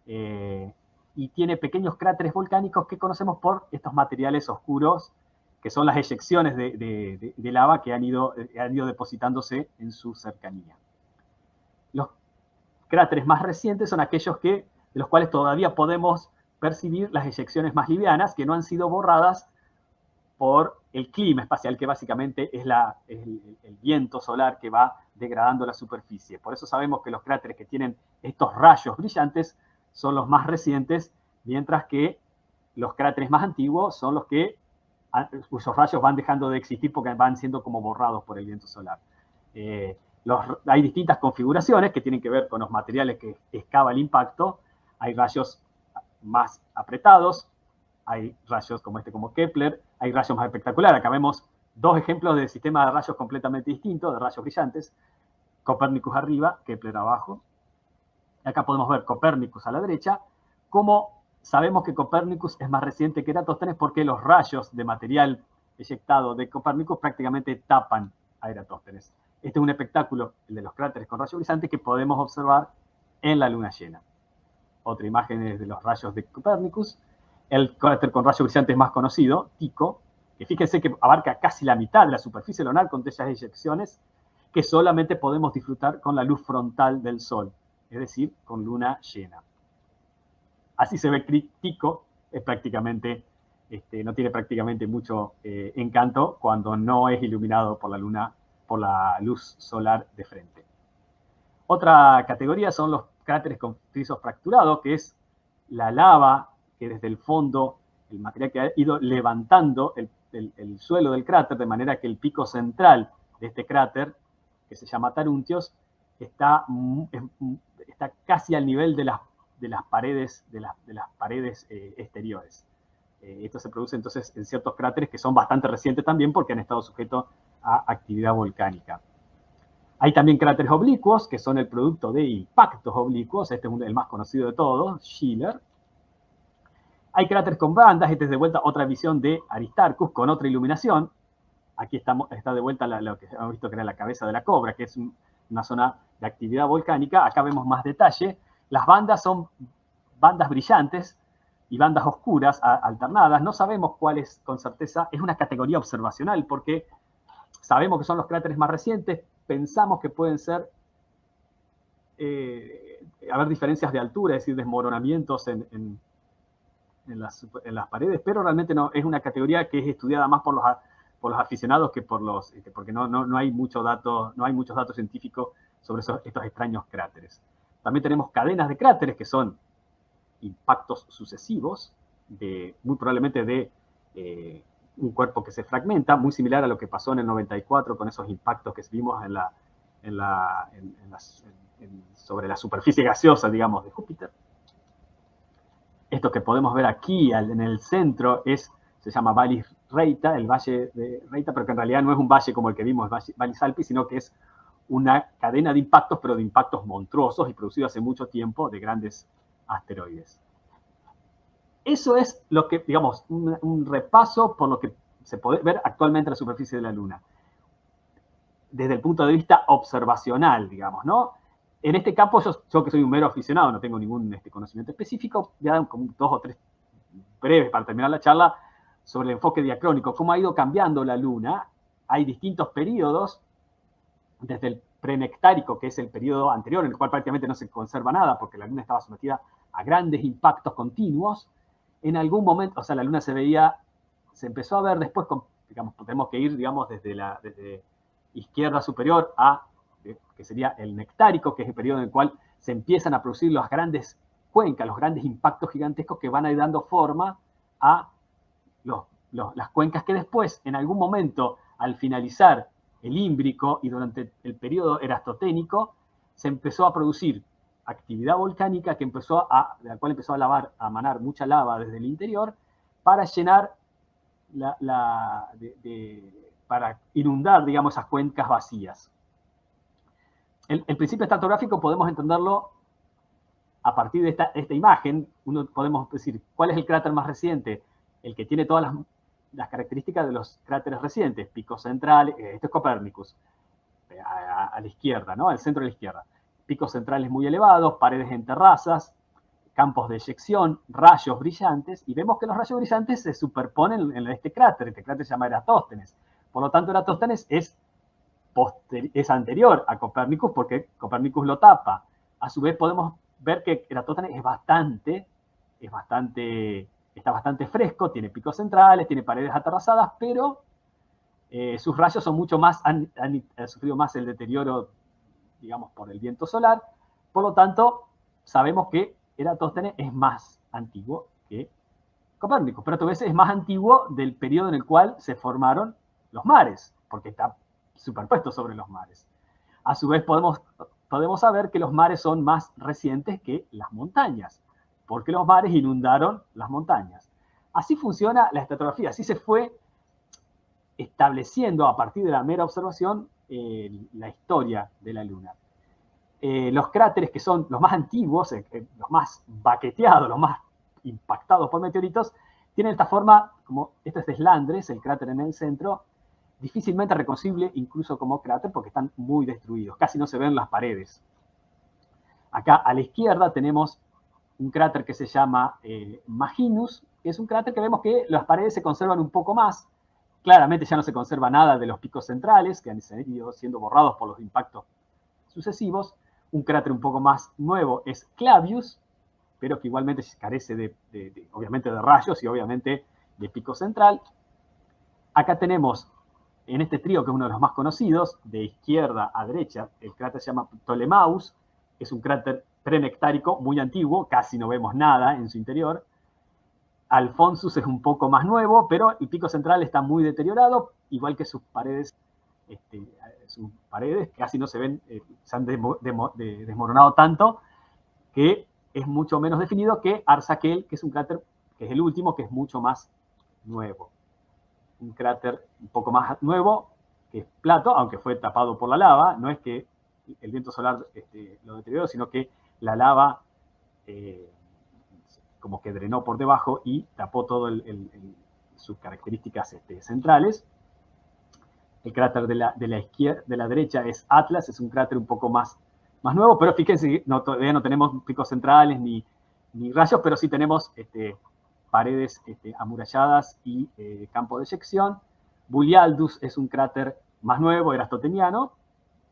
y tiene pequeños cráteres volcánicos que conocemos por estos materiales oscuros, que son las eyecciones de lava que han ido depositándose en su cercanía. Los cráteres más recientes son aquellos de los cuales todavía podemos percibir las eyecciones más livianas, que no han sido borradas por el clima espacial, que básicamente es el viento solar que va degradando la superficie. Por eso sabemos que los cráteres que tienen estos rayos brillantes son los más recientes, mientras que los cráteres más antiguos son los cuyos rayos van dejando de existir porque van siendo como borrados por el viento solar. Hay distintas configuraciones que tienen que ver con los materiales que excava el impacto. Hay rayos más apretados, hay rayos como Kepler, hay rayos más espectaculares. Acá vemos dos ejemplos de sistema de rayos completamente distintos, de rayos brillantes. Copérnicus arriba, Kepler abajo. Acá podemos ver Copérnicus a la derecha. Como sabemos que Copérnicus es más reciente que Eratóstenes porque los rayos de material eyectado de Copérnicus prácticamente tapan a Eratóstenes. Este es un espectáculo, el de los cráteres con rayos brillantes, que podemos observar en la luna llena. Otra imagen es de los rayos de Copérnicus. El cráter con rayos brillantes más conocido, Tycho, que fíjense que abarca casi la mitad de la superficie lunar con aquellas eyecciones que solamente podemos disfrutar con la luz frontal del Sol, es decir, con luna llena. Así se ve Tycho, no tiene prácticamente mucho encanto cuando no es iluminado por la luna, por la luz solar de frente. Otra categoría son los cráteres con frisos fracturados, que es la lava que desde el fondo, el material que ha ido levantando el suelo del cráter, de manera que el pico central de este cráter, que se llama Taruntios, está casi al nivel de las paredes exteriores. Esto se produce entonces en ciertos cráteres que son bastante recientes también porque han estado sujetos a actividad volcánica. Hay también cráteres oblicuos, que son el producto de impactos oblicuos. Este es el más conocido de todos, Schiller. Hay cráteres con bandas. Esta es de vuelta otra visión de Aristarchus con otra iluminación. Aquí está de vuelta lo que hemos visto que era la cabeza de la cobra, que es una zona de actividad volcánica. Acá vemos más detalle. Las bandas son bandas brillantes y bandas oscuras alternadas. No sabemos cuál es con certeza. Es una categoría observacional porque sabemos que son los cráteres más recientes. Pensamos que pueden ser, haber diferencias de altura, es decir, desmoronamientos en las paredes, pero realmente no, es una categoría que es estudiada más por los aficionados que porque no hay muchos datos científicos sobre estos extraños cráteres. También tenemos cadenas de cráteres que son impactos sucesivos, muy probablemente de un cuerpo que se fragmenta, muy similar a lo que pasó en el 94 con esos impactos que vimos sobre la superficie gaseosa, digamos, de Júpiter. Esto que podemos ver aquí en el centro se llama Vallis Reita, el Valle de Reita, pero que en realidad no es un valle como el que vimos, Vallis Alpi, sino que es una cadena de impactos, pero de impactos monstruosos y producidos hace mucho tiempo de grandes asteroides. Eso es lo que, digamos, un repaso por lo que se puede ver actualmente en la superficie de la Luna. Desde el punto de vista observacional, digamos, ¿no? En este campo, yo que soy un mero aficionado, no tengo ningún conocimiento específico, voy a dar como 2 o 3 breves para terminar la charla, sobre el enfoque diacrónico, cómo ha ido cambiando la Luna. Hay distintos periodos, desde el prenectárico, que es el periodo anterior, en el cual prácticamente no se conserva nada, porque la Luna estaba sometida a grandes impactos continuos. En algún momento, o sea, la Luna se empezó a ver después, digamos, tenemos que ir, digamos, desde izquierda superior a, que sería el nectárico, que es el periodo en el cual se empiezan a producir las grandes cuencas, los grandes impactos gigantescos que van a ir dando forma a las cuencas que después, en algún momento, al finalizar el Ímbrico y durante el periodo erastoténico, se empezó a producir actividad volcánica de la cual empezó a manar mucha lava desde el interior para llenar, para inundar, digamos, esas cuencas vacías. El principio estratigráfico podemos entenderlo a partir de esta imagen. Podemos decir, ¿cuál es el cráter más reciente? El que tiene todas las características de los cráteres recientes, pico central, esto es Copérnicus, a la izquierda, ¿no? Al centro de la izquierda. Picos centrales muy elevados, paredes en terrazas, campos de eyección, rayos brillantes, y vemos que los rayos brillantes se superponen en este cráter se llama Eratóstenes. Por lo tanto, Eratóstenes es anterior a Copérnicus porque Copérnicus lo tapa. A su vez podemos ver que Eratóstenes está bastante fresco, tiene picos centrales, tiene paredes aterrazadas, pero sus rayos son mucho más, han sufrido más el deterioro, digamos, por el viento solar. Por lo tanto, sabemos que Eratóstenes es más antiguo que Copérnicus, pero a su vez es más antiguo del periodo en el cual se formaron los mares, porque está superpuesto sobre los mares. A su vez podemos saber que los mares son más recientes que las montañas, porque los mares inundaron las montañas. Así funciona la estratigráfica, así se fue estableciendo a partir de la mera observación la historia de la Luna. Los cráteres que son los más antiguos, los más baqueteados, los más impactados por meteoritos, tienen esta forma, como este es Deslandres, el cráter en el centro, difícilmente reconocible incluso como cráter porque están muy destruidos, casi no se ven las paredes. Acá a la izquierda tenemos un cráter que se llama Maginus, que es un cráter que vemos que las paredes se conservan un poco más. Claramente ya no se conserva nada de los picos centrales, que han ido siendo borrados por los impactos sucesivos. Un cráter un poco más nuevo es Clavius, pero que igualmente carece obviamente de rayos y obviamente de pico central. Acá tenemos, en este trío, que es uno de los más conocidos, de izquierda a derecha, el cráter se llama Ptolemaeus, es un cráter prenectárico muy antiguo, casi no vemos nada en su interior. Alphonsus es un poco más nuevo, pero el pico central está muy deteriorado, igual que sus paredes casi no se ven, se han desmoronado tanto que es mucho menos definido que Arsakel, que es un cráter que es el último, que es mucho más nuevo. Un cráter un poco más nuevo, que es Plato, aunque fue tapado por la lava. No es que el viento solar lo deterioró, sino que la lava como que drenó por debajo y tapó todo sus características centrales. El cráter de la derecha es Atlas, es un cráter un poco más nuevo, pero fíjense, todavía no tenemos picos centrales ni rayos, pero sí tenemos paredes amuralladas y campo de eyección. Bullialdus es un cráter más nuevo, erastoteniano,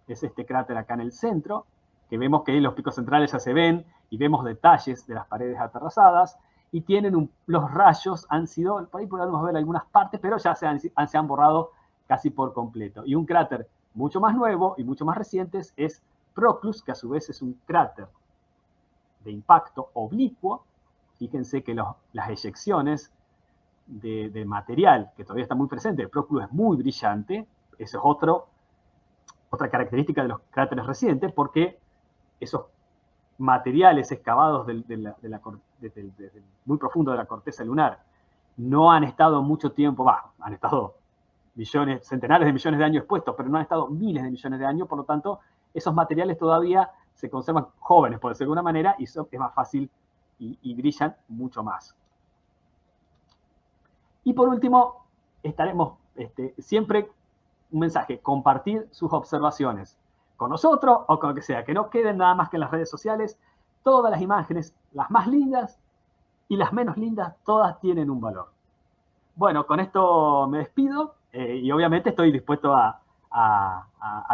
es este cráter acá en el centro, que vemos que los picos centrales ya se ven y vemos detalles de las paredes aterrazadas, y tienen los rayos han sido, por ahí podemos ver algunas partes, pero ya se han borrado casi por completo. Y un cráter mucho más nuevo y mucho más reciente es Proclus, que a su vez es un cráter de impacto oblicuo. Fíjense que las eyecciones de material, que todavía está muy presente, Proclus es muy brillante. Eso es otra característica de los cráteres recientes, porque esos materiales excavados desde muy profundo de la corteza lunar no han estado mucho tiempo, han estado centenares de millones de años expuestos, pero no han estado miles de millones de años. Por lo tanto, esos materiales todavía se conservan jóvenes, por decirlo de alguna manera, y es más fácil y brillan mucho más. Y por último, estaremos siempre un mensaje: compartir sus observaciones con nosotros o con lo que sea, que no queden nada más que en las redes sociales. Todas las imágenes, las más lindas, y las menos lindas todas tienen un valor. Bueno, con esto me despido y obviamente estoy dispuesto a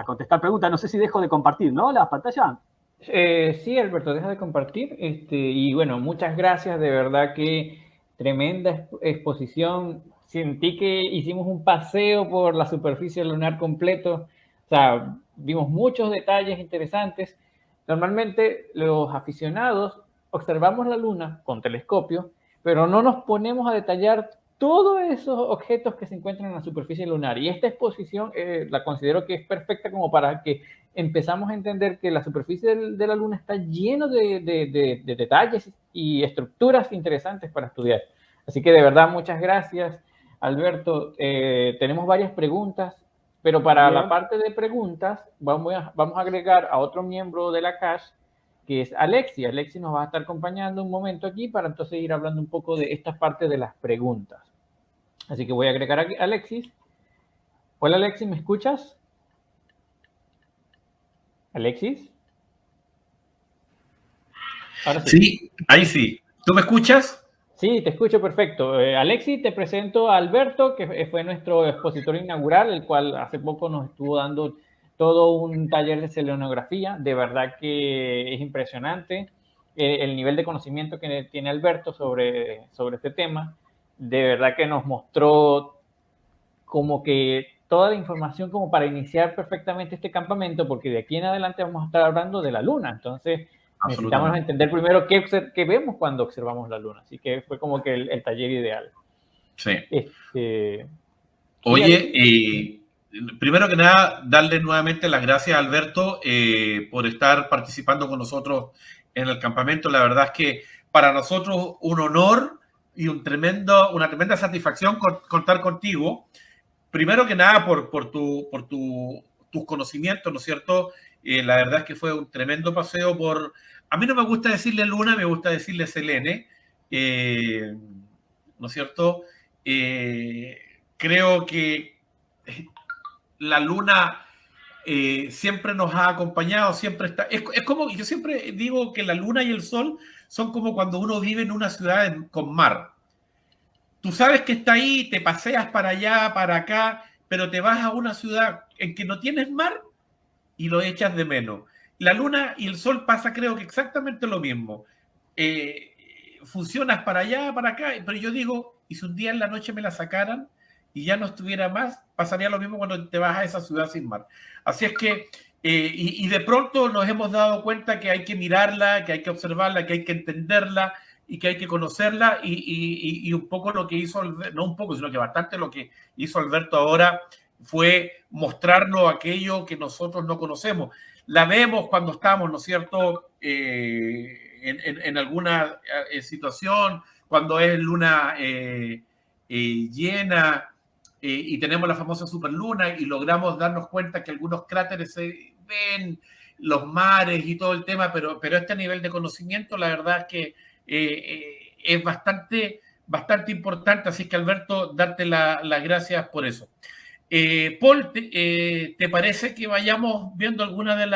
contestar preguntas. No sé si dejo de compartir, ¿no? La pantalla. Sí, Alberto, deja de compartir. Y bueno, muchas gracias, de verdad que tremenda exposición. Sentí que hicimos un paseo por la superficie lunar completo. O sea, vimos muchos detalles interesantes. Normalmente los aficionados observamos la luna con telescopio, pero no nos ponemos a detallar todos esos objetos que se encuentran en la superficie lunar. Y esta exposición la considero que es perfecta como para que empezamos a entender que la superficie de la Luna está lleno de detalles y estructuras interesantes para estudiar. Así que de verdad, muchas gracias, Alberto. Tenemos varias preguntas, pero para la parte de preguntas vamos a agregar a otro miembro de la CASH, que es Alexi. Alexi nos va a estar acompañando un momento aquí para entonces ir hablando un poco de esta parte de las preguntas. Así que voy a agregar a Alexis. Hola, Alexis, ¿me escuchas? ¿Alexis? Ahora sí. Sí, ahí sí. ¿Tú me escuchas? Sí, te escucho perfecto. Alexis, te presento a Alberto, que fue nuestro expositor inaugural, el cual hace poco nos estuvo dando todo un taller de selenografía. De verdad que es impresionante el nivel de conocimiento que tiene Alberto sobre este tema. De verdad que nos mostró como que toda la información como para iniciar perfectamente este campamento, porque de aquí en adelante vamos a estar hablando de la Luna. Entonces necesitamos entender primero qué vemos cuando observamos la Luna. Así que fue como que el taller ideal. Sí. Oye, primero que nada, darle nuevamente las gracias a Alberto por estar participando con nosotros en el campamento. La verdad es que para nosotros un honor y una tremenda satisfacción contar contigo. Primero que nada, por tus conocimientos, ¿no es cierto? La verdad es que fue un tremendo paseo por... A mí no me gusta decirle Luna, me gusta decirle Selene, ¿no es cierto? Creo que la Luna siempre nos ha acompañado, siempre está... Es como, yo siempre digo que la Luna y el Sol son como cuando uno vive en una ciudad con mar. Tú sabes que está ahí, te paseas para allá, para acá, pero te vas a una ciudad en que no tienes mar y lo echas de menos. La Luna y el Sol pasa, creo que exactamente lo mismo. Funcionas para allá, para acá, pero yo digo, y si un día en la noche me la sacaran y ya no estuviera más, pasaría lo mismo cuando te vas a esa ciudad sin mar. Así es que, y de pronto nos hemos dado cuenta que hay que mirarla, que hay que observarla, que hay que entenderla, y que hay que conocerla y un poco lo que hizo, no un poco, sino que bastante lo que hizo Alberto ahora fue mostrarnos aquello que nosotros no conocemos. La vemos cuando estamos, ¿no es cierto?, en alguna situación, cuando es luna llena y tenemos la famosa superluna y logramos darnos cuenta que algunos cráteres se ven, los mares y todo el tema, pero este nivel de conocimiento, la verdad es que es bastante importante, así que Alberto, darte las gracias por eso. Paul, ¿te parece que vayamos viendo algunas de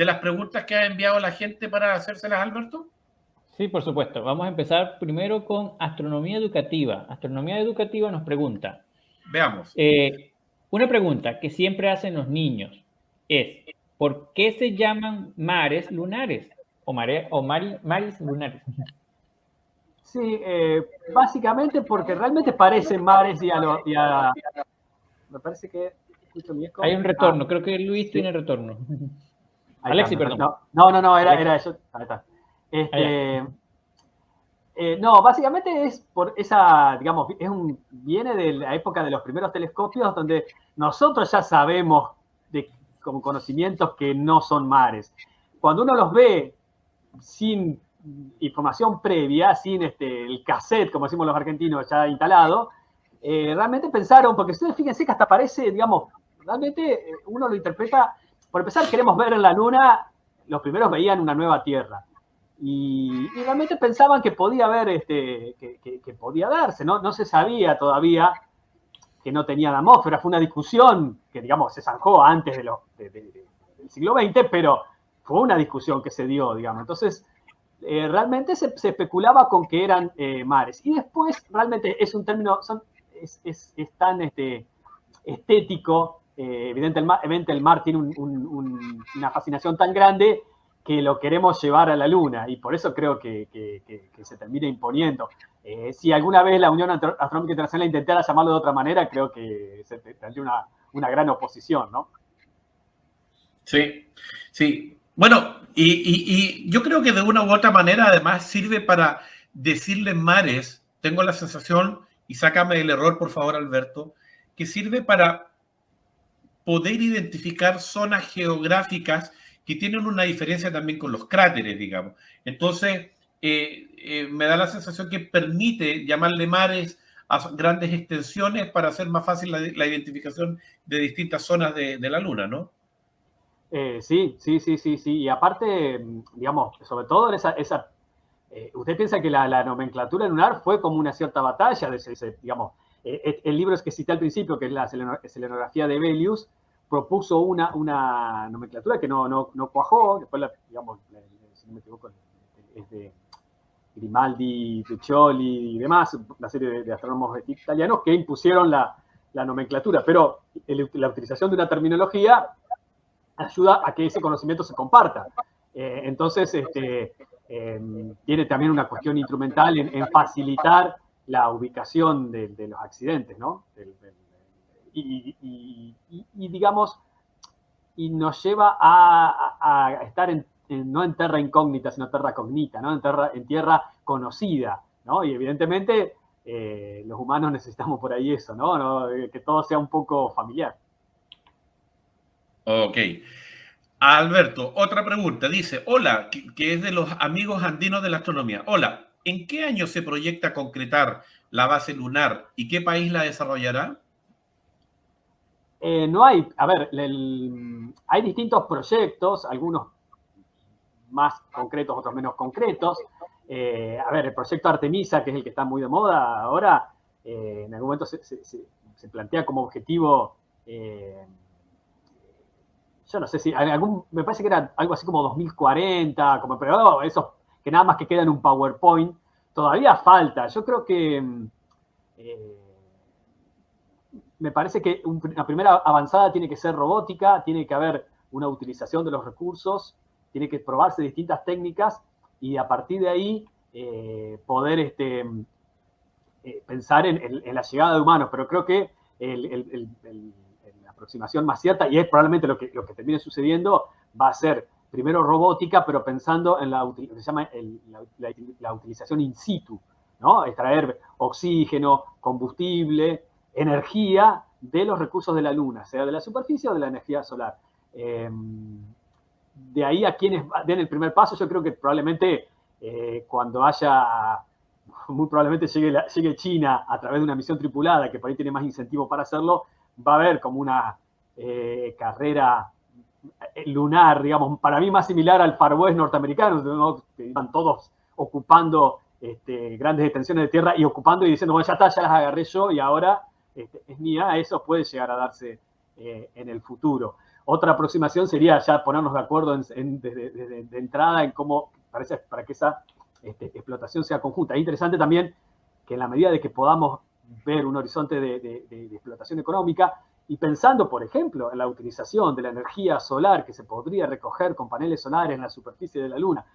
las preguntas que ha enviado la gente para hacérselas a Alberto? Sí, por supuesto. Vamos a empezar primero con Astronomía Educativa. Astronomía Educativa nos pregunta. Veamos. Una pregunta que siempre hacen los niños es, ¿por qué se llaman mares lunares? O mares lunares. Sí, básicamente porque realmente parecen mares me parece que escucho mi eco. Hay un retorno, creo que Luis sí tiene retorno. Alexi, perdón. No, era eso. Ahí está. No, básicamente es por esa, digamos, viene de la época de los primeros telescopios donde nosotros ya sabemos con conocimientos que no son mares. Cuando uno los ve sin información previa, sin el cassette, como decimos los argentinos, ya instalado, realmente pensaron, porque ustedes fíjense que hasta parece, digamos, realmente uno lo interpreta, por empezar queremos ver en la Luna, los primeros veían una nueva Tierra, y realmente pensaban que podía haber, que podía darse, no se sabía todavía que no tenía la atmósfera, fue una discusión que, digamos, se zanjó antes del siglo XX, pero fue una discusión que se dio, digamos. Entonces, realmente se especulaba con que eran mares. Y después, realmente es un término, es tan estético, evidentemente el mar tiene una fascinación tan grande que lo queremos llevar a la luna, y por eso creo que se termina imponiendo. Si alguna vez la Unión Astronómica Internacional intentara llamarlo de otra manera, creo que se tendría una gran oposición, ¿no? Sí, sí. Bueno, y yo creo que de una u otra manera además sirve para decirle mares, tengo la sensación, y sácame el error por favor Alberto, que sirve para poder identificar zonas geográficas que tienen una diferencia también con los cráteres, digamos. Entonces, me da la sensación que permite llamarle mares a grandes extensiones para hacer más fácil la identificación de distintas zonas de la Luna, ¿no? Sí. Y aparte, digamos, sobre todo en usted piensa que la nomenclatura lunar fue como una cierta batalla, digamos, el libro que cité al principio, que es la selenografía de Belius, propuso una nomenclatura que no cuajó. Después, digamos, si no me equivoco, es de Grimaldi, Puccioli y demás, una serie de astrónomos italianos que impusieron la nomenclatura, pero la utilización de una terminología ayuda a que ese conocimiento se comparta. Entonces, tiene también una cuestión instrumental en facilitar la ubicación de los accidentes, ¿no? Y digamos, y nos lleva a estar no en terra incógnita, sino terra cognita, ¿no? En tierra conocida, ¿no? Y evidentemente los humanos necesitamos por ahí eso, ¿no? Que todo sea un poco familiar. Ok. Alberto, otra pregunta. Dice, hola, que es de los amigos andinos de la astronomía. Hola, ¿en qué año se proyecta concretar la base lunar y qué país la desarrollará? No hay, a ver, hay distintos proyectos, algunos más concretos, otros menos concretos. A ver, el proyecto Artemisa, que es el que está muy de moda ahora, en algún momento se plantea como objetivo, yo no sé si, me parece que era algo así como 2040, pero eso que nada más que queda en un PowerPoint, todavía falta. Yo creo que me parece que una primera avanzada tiene que ser robótica, tiene que haber una utilización de los recursos, tiene que probarse distintas técnicas y a partir de ahí poder pensar en la llegada de humanos. Pero creo que la aproximación más cierta, y es probablemente lo que termine sucediendo, va a ser primero robótica, pero pensando en lo que se llama la utilización in situ, ¿no? Extraer oxígeno, combustible, energía de los recursos de la Luna, sea de la superficie o de la energía solar. De ahí a quienes den el primer paso, yo creo que probablemente cuando muy probablemente llegue China a través de una misión tripulada, que por ahí tiene más incentivo para hacerlo, va a haber como una carrera lunar, digamos, para mí más similar al Far West norteamericano, ¿no? Que iban todos ocupando grandes extensiones de tierra y ocupando y diciendo, bueno, ya está, ya las agarré yo y ahora es mía. Eso puede llegar a darse en el futuro. Otra aproximación sería ya ponernos de acuerdo de entrada en cómo para que esa explotación sea conjunta. Es interesante también que en la medida de que podamos ver un horizonte de explotación económica y pensando, por ejemplo, en la utilización de la energía solar que se podría recoger con paneles solares en la superficie de la Luna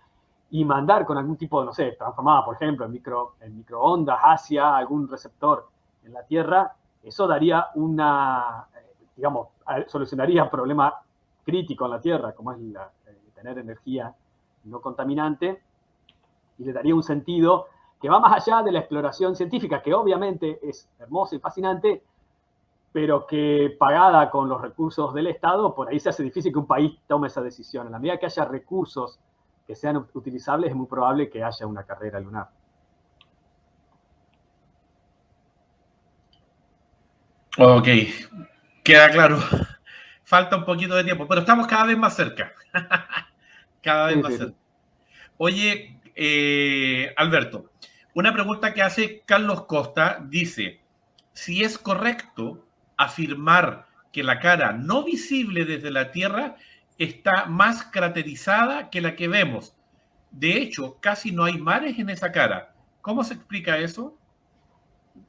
y mandar con algún tipo de, no sé, transformada, por ejemplo, en microondas hacia algún receptor en la Tierra, eso daría digamos, solucionaría un problema crítico en la Tierra, como es tener energía no contaminante, y le daría un sentido que va más allá de la exploración científica, que obviamente es hermosa y fascinante, pero que pagada con los recursos del Estado, por ahí se hace difícil que un país tome esa decisión. En la medida que haya recursos que sean utilizables, es muy probable que haya una carrera lunar. Ok, queda claro. Falta un poquito de tiempo, pero estamos cada vez más cerca. Cada vez más cerca. Oye, Alberto, una pregunta que hace Carlos Costa dice, si es correcto afirmar que la cara no visible desde la Tierra está más craterizada que la que vemos, De hecho, casi no hay mares en esa cara. ¿Cómo se explica eso?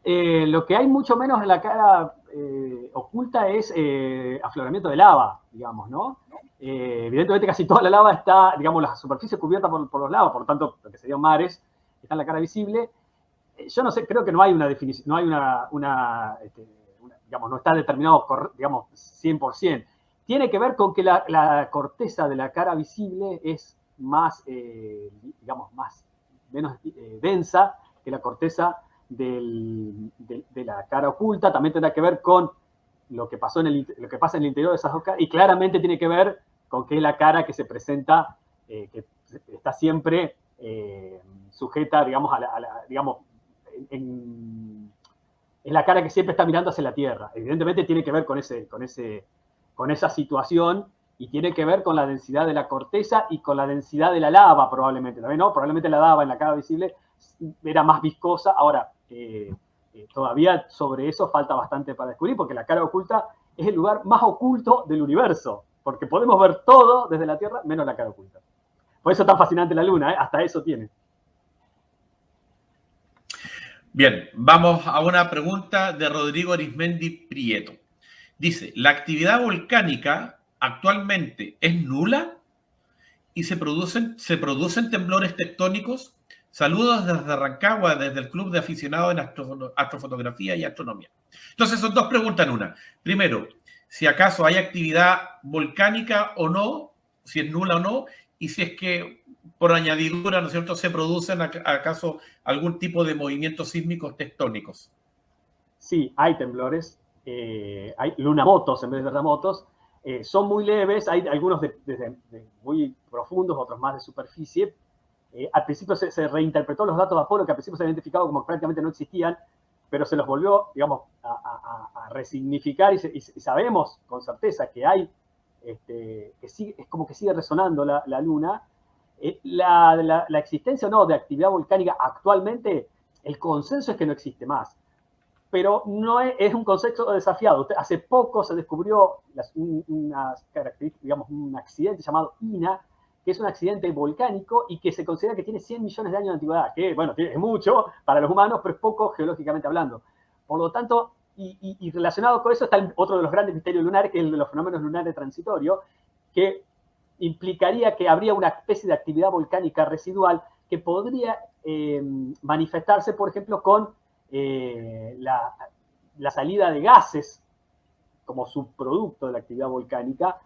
Lo que hay mucho menos en la cara oculta es afloramiento de lava, digamos, ¿no? Evidentemente casi toda la lava está, digamos, la superficie cubierta por los lagos, por lo tanto, lo que serían mares, está en la cara visible. Yo no sé, creo que no hay una definición, no hay digamos, no está determinado, digamos, 100%. Tiene que ver con que la corteza de la cara visible es más, digamos, menos densa que la corteza de la cara oculta. También tendrá que ver con lo que pasa en el interior de esas dos caras, y claramente tiene que ver con que es la cara que se presenta, que está siempre sujeta, digamos, digamos, es la cara que siempre está mirando hacia la Tierra. Evidentemente tiene que ver con esa situación, y tiene que ver con la densidad de la corteza y con la densidad de la lava, probablemente. ¿No? Probablemente la lava en la cara visible era más viscosa. Ahora, todavía sobre eso falta bastante para descubrir, porque la cara oculta es el lugar más oculto del universo, porque podemos ver todo desde la Tierra, menos la cara oculta. Por eso es tan fascinante la Luna, hasta eso tiene. Bien, vamos a una pregunta de Rodrigo Arismendi Prieto. Dice, ¿la actividad volcánica actualmente es nula y se producen temblores tectónicos? Saludos desde Rancagua, desde el Club de Aficionados en Astrofotografía y Astronomía. Entonces son dos preguntas en una. Primero, si acaso hay actividad volcánica o no, si es nula o no, y si es que por añadidura, ¿no es cierto?, se producen acaso algún tipo de movimientos sísmicos tectónicos. Sí, hay temblores, hay lunamotos en vez de terremotos, son muy leves, hay algunos de muy profundos, otros más de superficie. Al principio se reinterpretó los datos de Apolo, que al principio se habían identificado como que prácticamente no existían, pero se los volvió, digamos, a resignificar, y sabemos con certeza que hay, que sigue, es como que sigue resonando la Luna. La existencia o no de actividad volcánica actualmente, el consenso es que no existe más, pero no es un concepto desafiado. Hace poco se descubrió digamos, un accidente llamado INA, que es un accidente volcánico y que se considera que tiene 100 millones de años de antigüedad, que, bueno, es mucho para los humanos, pero es poco geológicamente hablando. Por lo tanto, y relacionado con eso está otro de los grandes misterios lunares, que es el de los fenómenos lunares transitorios, que implicaría que habría una especie de actividad volcánica residual que podría manifestarse, por ejemplo, con la salida de gases como subproducto de la actividad volcánica.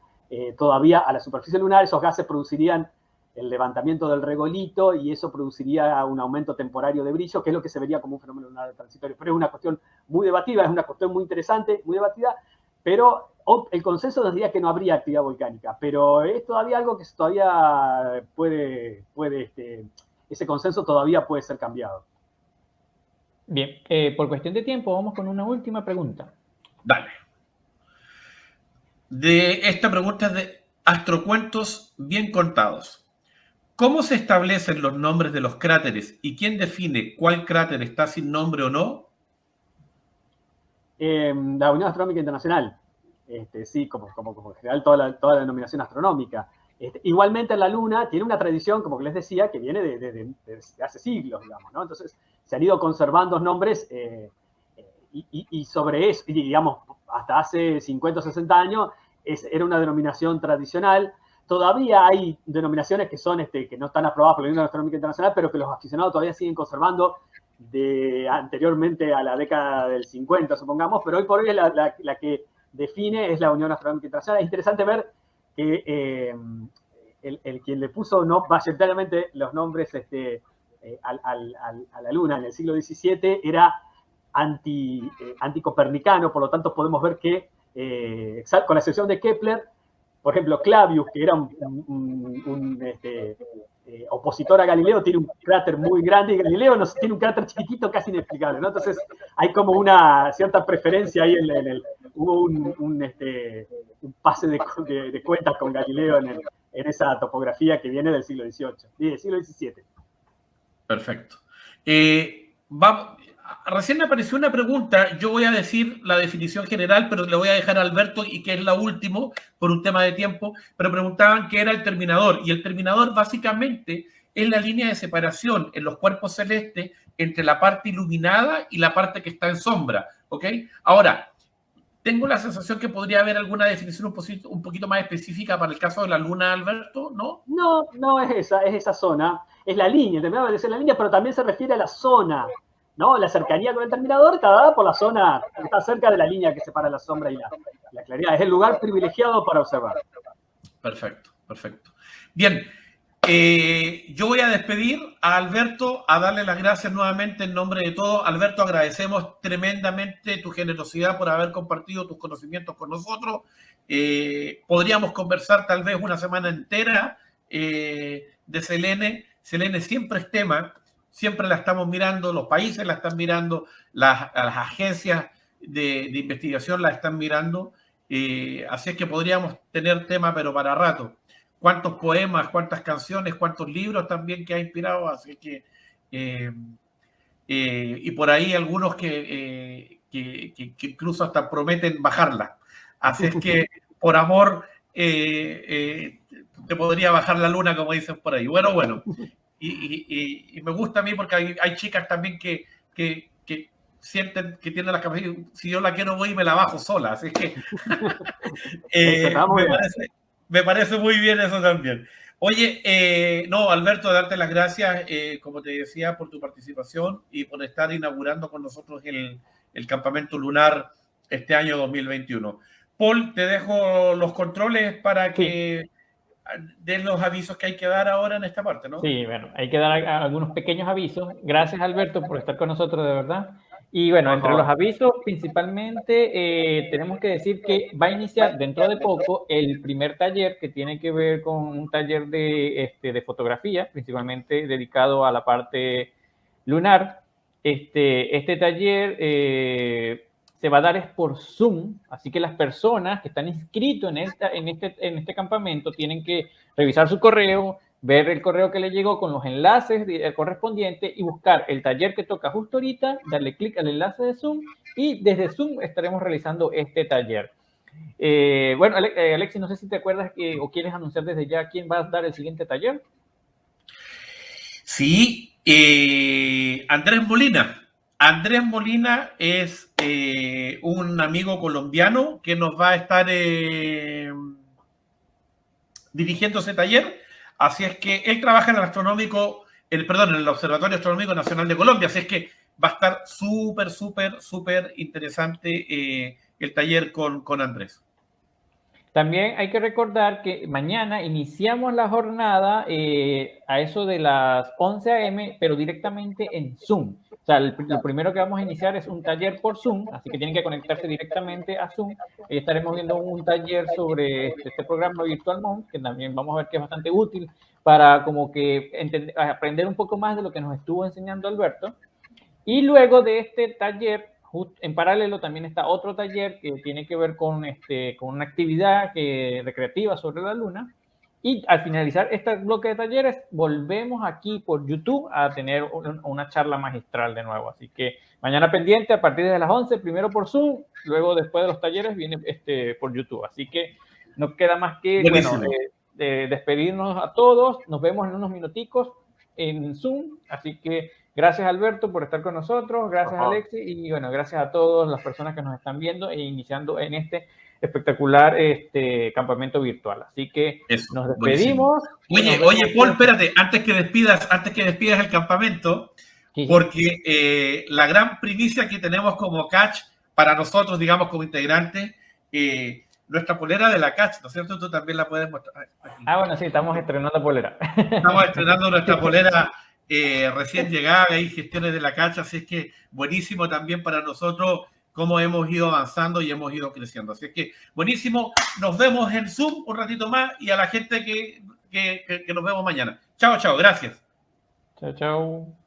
Todavía a la superficie lunar esos gases producirían el levantamiento del regolito, y eso produciría un aumento temporario de brillo, que es lo que se vería como un fenómeno lunar transitorio. Pero es una cuestión muy debatida, es una cuestión muy interesante, muy debatida, pero el consenso nos diría que no habría actividad volcánica, pero es todavía algo que todavía ese consenso todavía puede ser cambiado. Bien, por cuestión de tiempo vamos con una última pregunta. Dale. Esta pregunta es de Astrocuentos Bien Contados. ¿Cómo se establecen los nombres de los cráteres y quién define cuál cráter está sin nombre o no? La Unión Astronómica Internacional. Sí, como en general toda la denominación astronómica. Igualmente la Luna tiene una tradición, como que les decía, que viene de hace siglos, digamos, ¿no? Entonces se han ido conservando nombres y sobre eso, y digamos, hasta hace 50 o 60 años era una denominación tradicional. Todavía hay denominaciones que son que no están aprobadas por la Unión Astronómica Internacional, pero que los aficionados todavía siguen conservando de anteriormente a la década del 50, supongamos, pero hoy por hoy la que define es la Unión Astronómica Internacional. Es interesante ver que el quien le puso mayoritariamente los nombres a la Luna en el siglo XVII era anticopernicano, por lo tanto podemos ver que, con la excepción de Kepler, por ejemplo, Clavius, que era un opositor a Galileo, tiene un cráter muy grande, y Galileo tiene un cráter chiquitito casi inexplicable, ¿no? Entonces hay como una cierta preferencia ahí hubo un pase de cuentas con Galileo en esa topografía que viene del siglo XVIII, del siglo XVII. Perfecto. Recién apareció una pregunta, yo voy a decir la definición general, pero le voy a dejar a Alberto, y que es la última por un tema de tiempo, pero preguntaban qué era el terminador, y el terminador básicamente es la línea de separación en los cuerpos celestes entre la parte iluminada y la parte que está en sombra, ¿ok? Ahora, tengo la sensación que podría haber alguna definición un poquito más específica para el caso de la luna, Alberto, ¿no? No, no es esa zona, es la línea, terminaba de decir la línea, pero también se refiere a la zona, ¿no? La cercanía con el terminador está dada por la zona, está cerca de la línea que separa la sombra y la claridad. Es el lugar privilegiado para observar. Perfecto, perfecto. Bien, yo voy a despedir a Alberto, a darle las gracias nuevamente en nombre de todos. Alberto, agradecemos tremendamente tu generosidad por haber compartido tus conocimientos con nosotros. Podríamos conversar tal vez una semana entera de Selene. Selene siempre es tema, siempre la estamos mirando, los países la están mirando, las agencias de investigación la están mirando. Así es que podríamos tener tema, pero para rato. Cuántos poemas, cuántas canciones, cuántos libros también que ha inspirado. Así que, y por ahí algunos que incluso hasta prometen bajarla. Así es que, por amor, te podría bajar la luna, como dicen por ahí. Bueno. Y me gusta a mí porque hay chicas también que sienten que tienen la capacidad, si yo la quiero voy y me la bajo sola, así que me parece muy bien eso también. Oye, no, Alberto, darte las gracias, como te decía, por tu participación y por estar inaugurando con nosotros el campamento lunar este año 2021. Paul, te dejo los controles para que den los avisos que hay que dar ahora en esta parte, ¿no? Sí, bueno, hay que dar algunos pequeños avisos. Gracias, Alberto, por estar con nosotros, de verdad. Y bueno, entre los avisos, principalmente, tenemos que decir que va a iniciar dentro de poco el primer taller que tiene que ver con un taller de fotografía, principalmente dedicado a la parte lunar. Este taller se va a dar es por Zoom, así que las personas que están inscritos en este campamento tienen que revisar su correo, ver el correo que le llegó con los enlaces correspondientes y buscar el taller que toca justo ahorita, darle clic al enlace de Zoom y desde Zoom estaremos realizando este taller. Bueno, Alexis, no sé si te acuerdas o quieres anunciar desde ya quién va a dar el siguiente taller. Sí, Andrés Molina. Andrés Molina es un amigo colombiano que nos va a estar dirigiendo ese taller. Así es que él trabaja en el en el Observatorio Astronómico Nacional de Colombia. Así es que va a estar súper interesante el taller con Andrés. También hay que recordar que mañana iniciamos la jornada a eso de las 11 a.m., pero directamente en Zoom. O sea, lo primero que vamos a iniciar es un taller por Zoom, así que tienen que conectarse directamente a Zoom. Ahí estaremos viendo un taller sobre este programa Virtual Monk, que también vamos a ver que es bastante útil para como que aprender un poco más de lo que nos estuvo enseñando Alberto. Y luego de este taller, en paralelo también está otro taller que tiene que ver con una actividad recreativa sobre la luna. Y al finalizar este bloque de talleres, volvemos aquí por YouTube a tener una charla magistral de nuevo. Así que mañana pendiente a partir de las 11, primero por Zoom, luego después de los talleres viene por YouTube. Así que no queda más que despedirnos a todos. Nos vemos en unos minuticos en Zoom. Así que gracias, Alberto, por estar con nosotros. Gracias, Alexis. Y bueno, gracias a todas las personas que nos están viendo e iniciando en este espectacular campamento virtual. Así que nos despedimos. Oye, Paul, espérate, antes que despidas el campamento, sí. Porque la gran primicia que tenemos como Catch para nosotros, digamos, como integrantes, nuestra polera de la Catch, ¿no es cierto? Tú también la puedes mostrar. Aquí. Bueno, sí, estamos estrenando polera. Estamos estrenando nuestra polera recién llegada, hay gestiones de la Catch, así es que buenísimo también para nosotros cómo hemos ido avanzando y hemos ido creciendo. Así es que buenísimo, nos vemos en Zoom un ratito más y a la gente que nos vemos mañana. Chao, gracias. Chao.